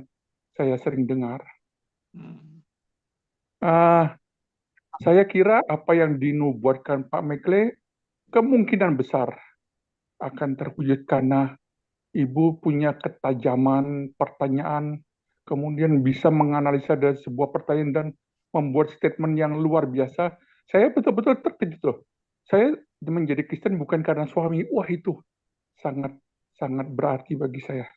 saya sering dengar. Saya kira apa yang dinubuatkan Pak Mekle kemungkinan besar akan terwujud karena Ibu punya ketajaman pertanyaan, kemudian bisa menganalisa dari sebuah pertanyaan dan membuat statement yang luar biasa. Saya betul-betul terkejut loh. Saya menjadi Kristen bukan karena suami. Wah, itu sangat sangat berarti bagi saya.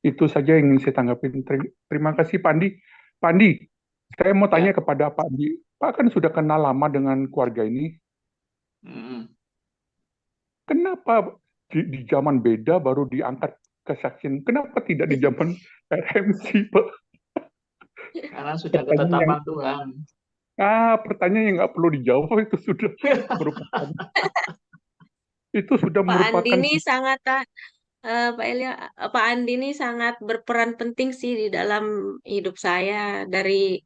Itu saja yang ingin saya tanggapin. Terima kasih Pak Andi. Pak Andi, saya mau tanya kepada Pak Andi. Pak kan sudah kenal lama dengan keluarga ini. Kenapa di zaman beda baru diangkat kesaksian? Kenapa tidak di zaman RMC, Pak? Karena sudah ketetapan Tuhan. Pertanyaan yang nggak perlu dijawab itu sudah merupakan Pak Andi ini sangat Pak Elia, Pak Andi ini sangat berperan penting sih di dalam hidup saya. Dari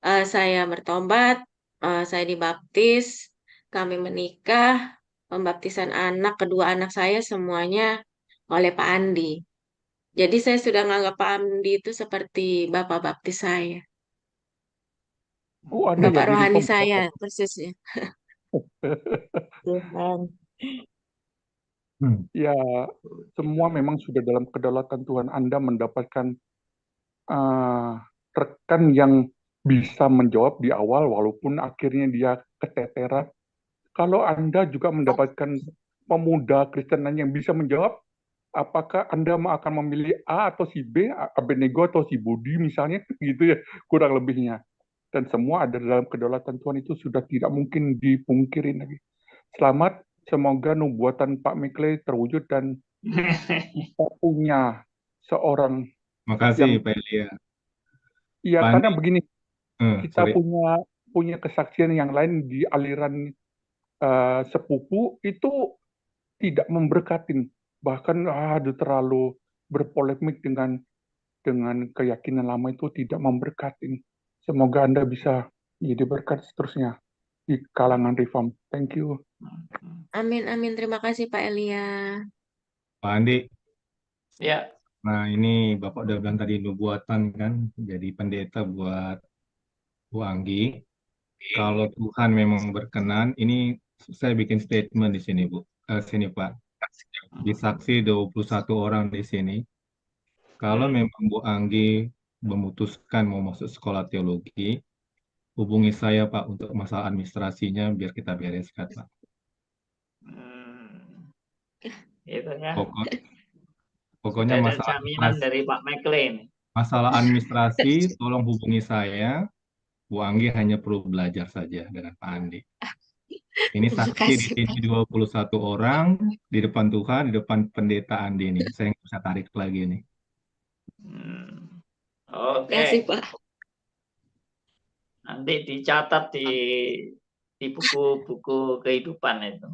saya bertobat, saya dibaptis, kami menikah, pembaptisan anak, kedua anak saya semuanya oleh Pak Andi. Jadi saya sudah menganggap Pak Andi itu seperti bapak baptis saya. Bapak rohani saya, persisnya. Tuhan. Ya, semua memang sudah dalam kedaulatan Tuhan. Anda mendapatkan rekan yang bisa menjawab di awal, walaupun akhirnya dia keteteran. Kalau Anda juga mendapatkan pemuda Kristen lain yang bisa menjawab, apakah Anda akan memilih A atau si B, Abednego atau si Budi misalnya, gitu ya, kurang lebihnya. Dan semua ada dalam kedaulatan Tuhan, itu sudah tidak mungkin dipungkiri lagi. Selamat, semoga nubuatan Pak Mekle terwujud dan kita punya seorang. Makasih Pak Elia. Iya, Pak karena Andi, begini, kita sorry. punya kesaksian yang lain di aliran sepupu itu tidak memberkatin, bahkan terlalu berpolemik dengan keyakinan lama, itu tidak memberkatin. Semoga Anda bisa jadi berkat seterusnya di kalangan Reform. Thank you. Amin, amin. Terima kasih Pak Elia. Pak Andi. Ya. Nah, ini Bapak udah bilang tadi nubuatan kan, jadi pendeta buat Bu Anggi. Kalau Tuhan memang berkenan, ini saya bikin statement di sini, Bu. Sini, Pak. Disaksi 21 orang di sini. Kalau memang Bu Anggi memutuskan mau masuk sekolah teologi, hubungi saya, Pak, untuk masalah administrasinya biar kita bereskan, Pak. Itu ya. Pokoknya ada masalah jaminan dari Pak McLean. Masalah administrasi, tolong hubungi saya. Bu Anggi hanya perlu belajar saja dengan Pak Andi. Ini saksi di sini 21 orang, di depan Tuhan, di depan pendeta Andi ini. Saya nggak bisa tarik lagi nih. Oke. Nanti dicatat di buku-buku kehidupan itu.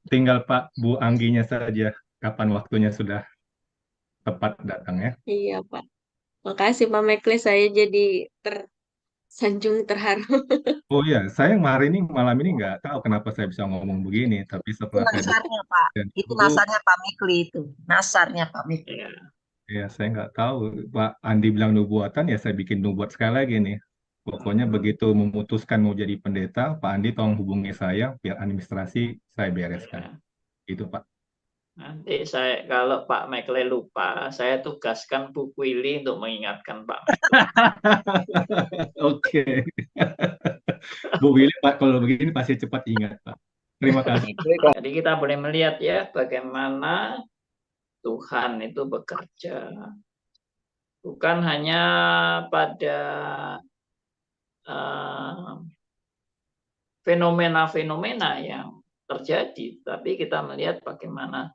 Tinggal Pak Bu Angginya saja kapan waktunya sudah tepat datang ya. Iya Pak. Makasih Pak Mekle, saya jadi tersanjung terharu. Oh iya, saya hari ini malam ini nggak tahu kenapa saya bisa ngomong begini, tapi setelah saya nasarnya Pak, itu nasarnya Pak Mekle itu, nasarnya Pak Mekle. Ya, saya nggak tahu. Pak Andi bilang nubuatan, ya saya bikin nubuat sekali lagi nih. Pokoknya begitu memutuskan mau jadi pendeta, Pak Andi tolong hubungi saya, biar administrasi saya bereskan. Ya. Itu Pak. Nanti kalau Pak Mekle lupa, saya tugaskan Bu Kwili untuk mengingatkan Pak Mekle. Oke. Bu Willy, Pak, kalau begini pasti cepat ingat, Pak. Terima kasih. Jadi kita boleh melihat ya bagaimana Tuhan itu bekerja. Bukan hanya pada fenomena-fenomena yang terjadi, tapi kita melihat bagaimana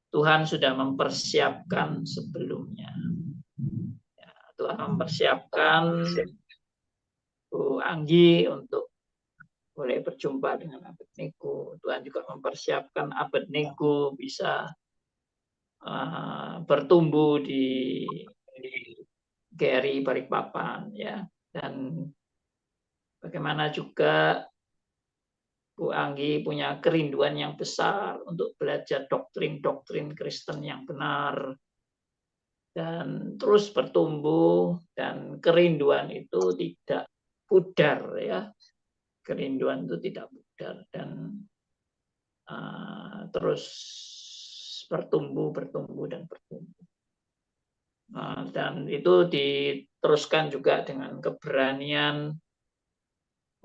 Tuhan sudah mempersiapkan sebelumnya. Ya, Tuhan mempersiapkan Bu Anggi untuk boleh berjumpa dengan Abednego. Tuhan juga mempersiapkan Abednego bisa bertumbuh di GRI Balikpapan, ya. Dan bagaimana juga Bu Anggi punya kerinduan yang besar untuk belajar doktrin-doktrin Kristen yang benar dan terus bertumbuh, dan kerinduan itu tidak pudar, ya. Kerinduan itu tidak pudar dan terus bertumbuh dan bertumbuh. Dan itu diteruskan juga dengan keberanian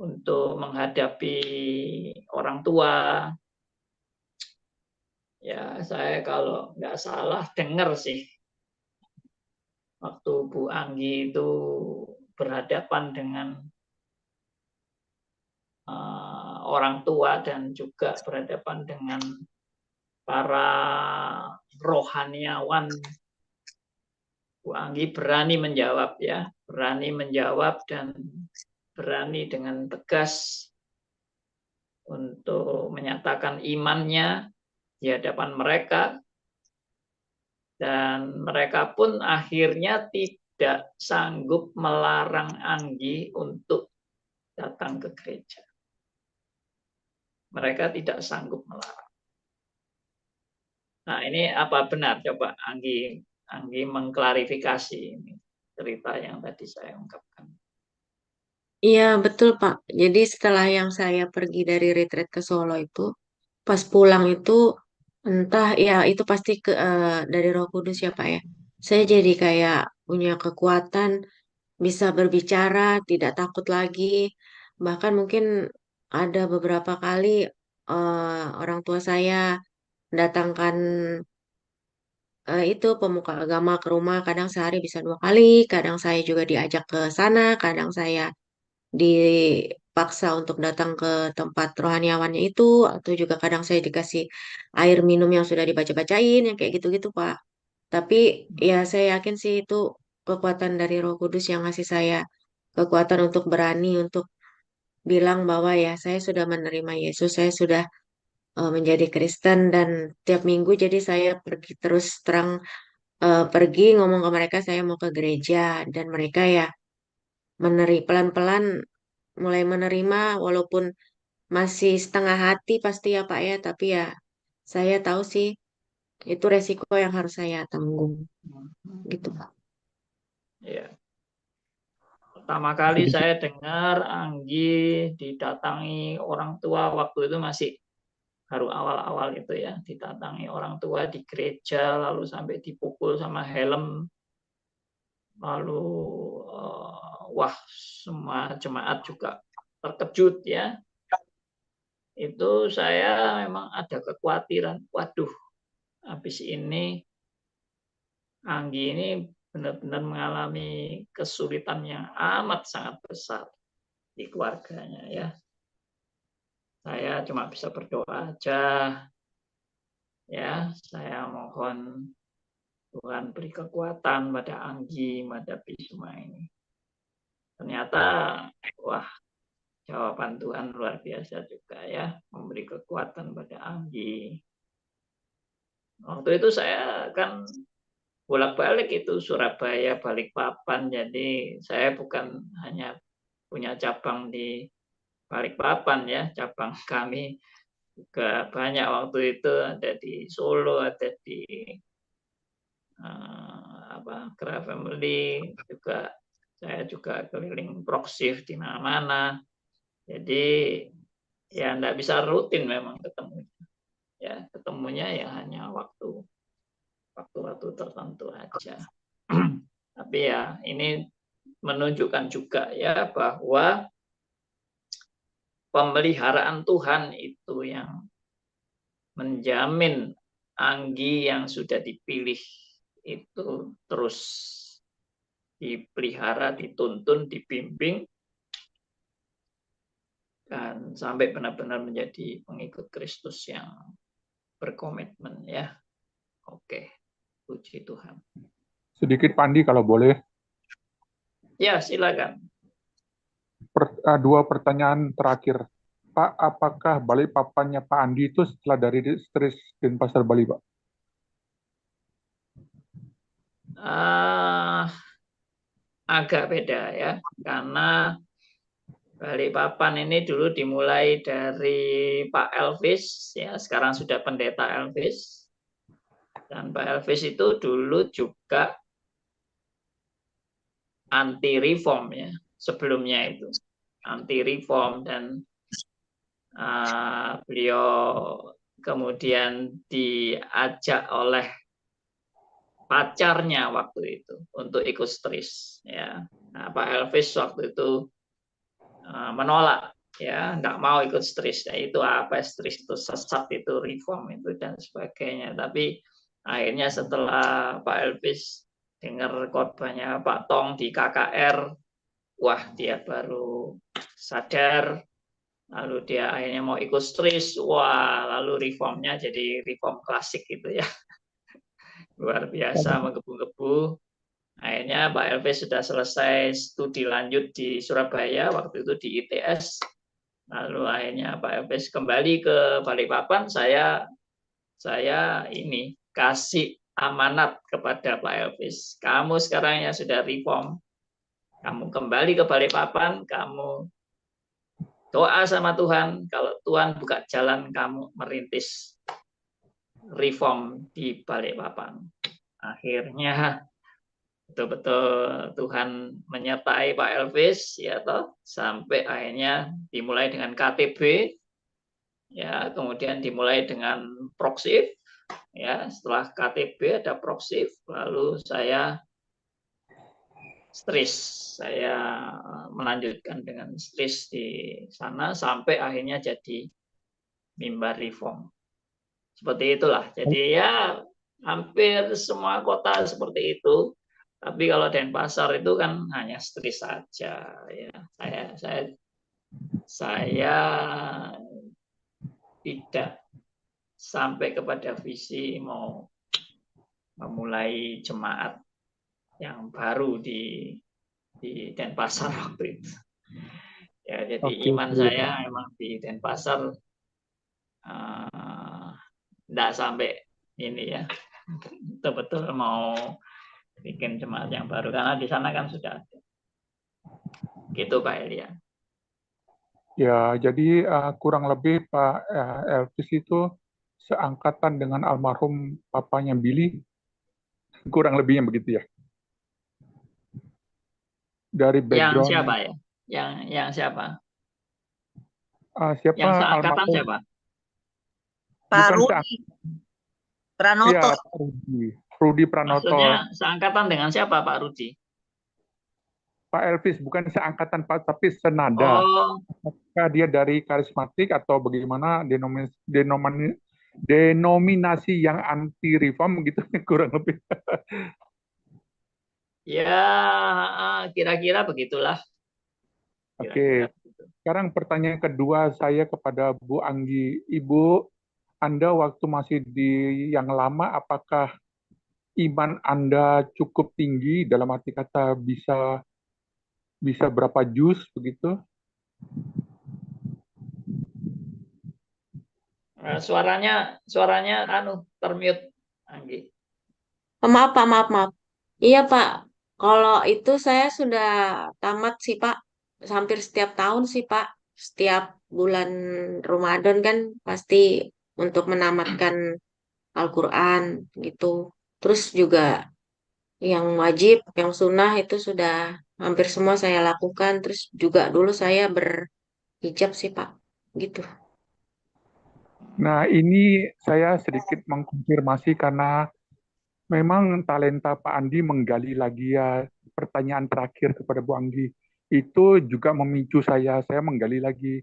untuk menghadapi orang tua. Ya, saya kalau nggak salah dengar sih, waktu Bu Anggi itu berhadapan dengan orang tua dan juga berhadapan dengan para rohaniawan, Bu Anggi berani menjawab, ya, berani menjawab dan berani dengan tegas untuk menyatakan imannya di hadapan mereka, dan mereka pun akhirnya tidak sanggup melarang Anggi untuk datang ke gereja. Mereka tidak sanggup melarang. Nah, ini apa benar? Coba Anggi mengklarifikasi ini cerita yang tadi saya ungkapkan. Iya, betul, Pak. Jadi setelah yang saya pergi dari retreat ke Solo itu, pas pulang itu, entah ya itu pasti dari Roh Kudus ya, Pak ya. Saya jadi kayak punya kekuatan, bisa berbicara, tidak takut lagi. Bahkan mungkin ada beberapa kali orang tua saya mendatangkan itu pemuka agama ke rumah, kadang sehari bisa 2 kali, kadang saya juga diajak ke sana, kadang saya dipaksa untuk datang ke tempat rohaniawannya itu, atau juga kadang saya dikasih air minum yang sudah dibaca-bacain, yang kayak gitu-gitu, Pak. Tapi ya saya yakin sih itu kekuatan dari Roh Kudus yang ngasih saya kekuatan untuk berani untuk bilang bahwa ya saya sudah menerima Yesus, saya sudah menjadi Kristen, dan tiap minggu jadi saya pergi terus terang, pergi ngomong ke mereka saya mau ke gereja, dan mereka ya pelan-pelan mulai menerima, walaupun masih setengah hati pasti ya Pak ya, tapi ya saya tahu sih itu resiko yang harus saya tanggung gitu Pak. Ya. Pertama kali saya dengar Anggi didatangi orang tua waktu itu masih baru awal-awal itu ya, didatangi orang tua di gereja, lalu sampai dipukul sama helm, lalu wah, semua jemaat juga terkejut ya. Itu saya memang ada kekhawatiran, waduh, habis ini Anggi ini benar-benar mengalami kesulitan yang amat sangat besar di keluarganya, ya. Saya cuma bisa berdoa aja, ya. Saya mohon Tuhan beri kekuatan pada Anggi menghadapi semua ini. Ternyata, wah, jawaban Tuhan luar biasa juga ya, memberi kekuatan pada Anggi. Waktu itu saya kan bolak-balik itu Surabaya, Balikpapan, jadi saya bukan hanya punya cabang di Balikpapan ya, cabang kami juga banyak waktu itu, ada di Solo, ada di Gra Family, juga Saya juga keliling proksif di mana-mana. Jadi ya enggak bisa rutin memang ketemu. Ya, ketemunya ya hanya waktu-waktu tertentu aja. Tapi ya ini menunjukkan juga ya bahwa pemeliharaan Tuhan itu yang menjamin Anggi yang sudah dipilih itu terus dipelihara, dituntun, dibimbing, dan sampai benar-benar menjadi pengikut Kristus yang berkomitmen ya. Oke, puji Tuhan. Sedikit Pak Andi kalau boleh. Ya, silakan. Dua pertanyaan terakhir. Pak, apakah Balikpapannya Pak Andi itu setelah dari distrik Denpasar Bali, Pak? Agak beda ya, karena Balikpapan ini dulu dimulai dari Pak Elvis, ya sekarang sudah Pendeta Elvis, dan Pak Elvis itu dulu juga anti reform ya, sebelumnya itu anti reform, dan beliau kemudian diajak oleh pacarnya waktu itu untuk ikut stris ya. Nah, Pak Elvis waktu itu menolak ya, nggak mau ikut stris. Ya, itu apa stris itu, sesat itu, reform itu dan sebagainya. Tapi akhirnya setelah Pak Elvis dengar khotbahnya Pak Tong di KKR, wah dia baru sadar, lalu dia akhirnya mau ikut stris, wah lalu reformnya jadi reform klasik gitu ya. Luar biasa, menggebu-gebu. Akhirnya Pak Elvis sudah selesai studi lanjut di Surabaya, waktu itu di ITS. Lalu akhirnya Pak Elvis kembali ke Balikpapan, saya ini kasih amanat kepada Pak Elvis. Kamu sekarang yang sudah reform, kamu kembali ke Balikpapan, kamu doa sama Tuhan, kalau Tuhan buka jalan kamu merintis reform di Balikpapan. Akhirnya betul-betul Tuhan menyertai Pak Elvis ya toh, sampai akhirnya dimulai dengan KTB ya, kemudian dimulai dengan proksif ya, setelah KTB ada proksif, lalu saya stris, saya melanjutkan dengan stris di sana sampai akhirnya jadi mimbar reform. Seperti itulah. Jadi ya hampir semua kota seperti itu. Tapi kalau Denpasar itu kan hanya stris saja ya. Saya tidak sampai kepada visi mau memulai jemaat yang baru di Denpasar waktu itu. Ya, jadi iman saya memang di Denpasar tidak sampai ini ya, betul-betul mau bikin jemaat yang baru, karena di sana kan sudah ada. Gitu Pak Elia. Ya, jadi kurang lebih Pak Elvis itu seangkatan dengan almarhum papanya Billy, kurang lebihnya begitu ya. Dari background. Yang siapa ya? Yang siapa? Siapa yang seangkatan almarhum? siapa? Pak Bukan Rudi Pranoto. Ya, Pak Rudi Pranoto. Maksudnya seangkatan dengan siapa Pak Rudi? Pak Elvis, bukan seangkatan Pak, tapi senada. Oh, Apakah dia dari karismatik atau bagaimana denominasi yang anti reform gitu kurang lebih. ya kira-kira begitulah. Oke. Sekarang pertanyaan kedua saya kepada Bu Anggi. Ibu, Anda waktu masih di yang lama, apakah iman Anda cukup tinggi, dalam arti kata bisa berapa juz begitu? Suaranya termute, Anggi. Maaf Pak, maaf. Iya Pak, kalau itu saya sudah tamat sih Pak. Hampir setiap tahun sih Pak. Setiap bulan Ramadan kan pasti untuk menamatkan Al-Quran gitu. Terus juga yang wajib, yang sunnah itu sudah hampir semua saya lakukan. Terus juga dulu saya berhijab sih Pak, gitu. Nah, ini saya sedikit mengkonfirmasi karena memang talenta Pak Andi menggali lagi ya pertanyaan terakhir kepada Bu Anggi. Itu juga memicu saya menggali lagi.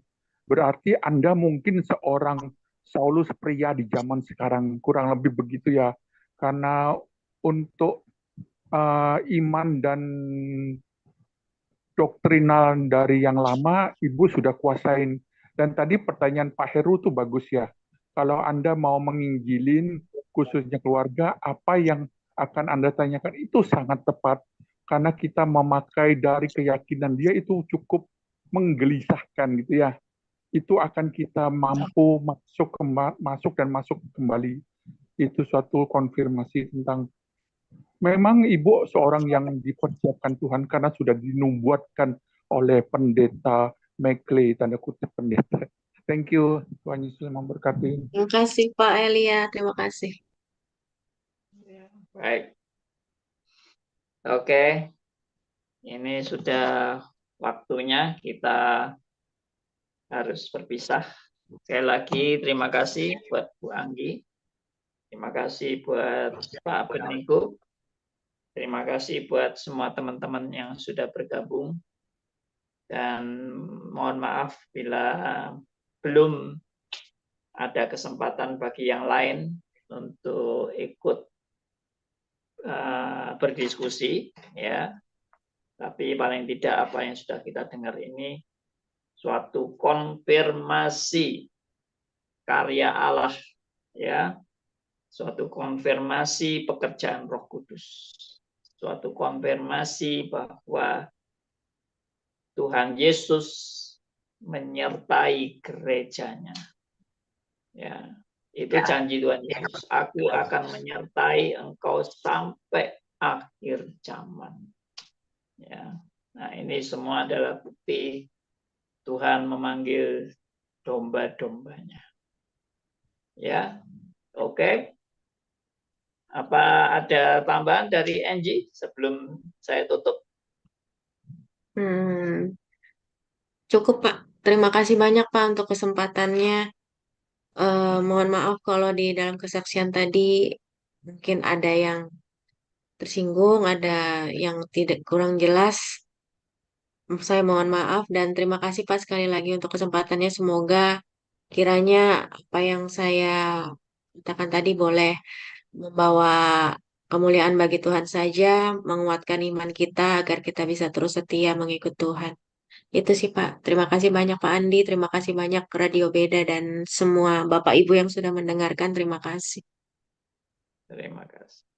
Berarti Anda mungkin seorang Saulus pria di zaman sekarang, kurang lebih begitu ya. Karena untuk iman dan doktrinal dari yang lama, Ibu sudah kuasain. Dan tadi pertanyaan Pak Heru tuh bagus ya. Kalau Anda mau menginjilin, khususnya keluarga, apa yang akan Anda tanyakan itu sangat tepat. Karena kita memakai dari keyakinan dia itu cukup menggelisahkan gitu ya. Itu akan kita mampu masuk dan masuk kembali. Itu suatu konfirmasi tentang memang ibu seorang yang dipersiapkan Tuhan karena sudah dinubuatkan oleh pendeta McLeay, tanda kutip pendeta. Thank you, Tuhan Yesus memberkati. Terima kasih Pak Elia, terima kasih. Baik. Oke. Ini sudah waktunya kita harus berpisah. Sekali lagi terima kasih buat Bu Anggi. Terima kasih buat Pak Beniko. Terima kasih buat semua teman-teman yang sudah bergabung. Dan mohon maaf bila belum ada kesempatan bagi yang lain untuk ikut berdiskusi, ya. Tapi paling tidak apa yang sudah kita dengar ini suatu konfirmasi karya Allah, ya. Suatu konfirmasi pekerjaan Roh Kudus. Suatu konfirmasi bahwa Tuhan Yesus menyertai gerejanya. Ya, itu janji Tuhan Yesus. Aku akan menyertai engkau sampai akhir zaman. Ya. Nah, ini semua adalah bukti Tuhan memanggil domba-dombanya. Ya. Oke. Apa ada tambahan dari Angie sebelum saya tutup? Cukup Pak. Terima kasih banyak Pak untuk kesempatannya. Mohon maaf kalau di dalam kesaksian tadi mungkin ada yang tersinggung, ada yang tidak kurang jelas. Saya mohon maaf dan terima kasih Pak sekali lagi untuk kesempatannya. Semoga kiranya apa yang saya katakan tadi boleh membawa kemuliaan bagi Tuhan saja, menguatkan iman kita agar kita bisa terus setia mengikut Tuhan. Itu sih Pak. Terima kasih banyak Pak Andi, terima kasih banyak Radio Beda dan semua Bapak Ibu yang sudah mendengarkan. Terima kasih. Terima kasih.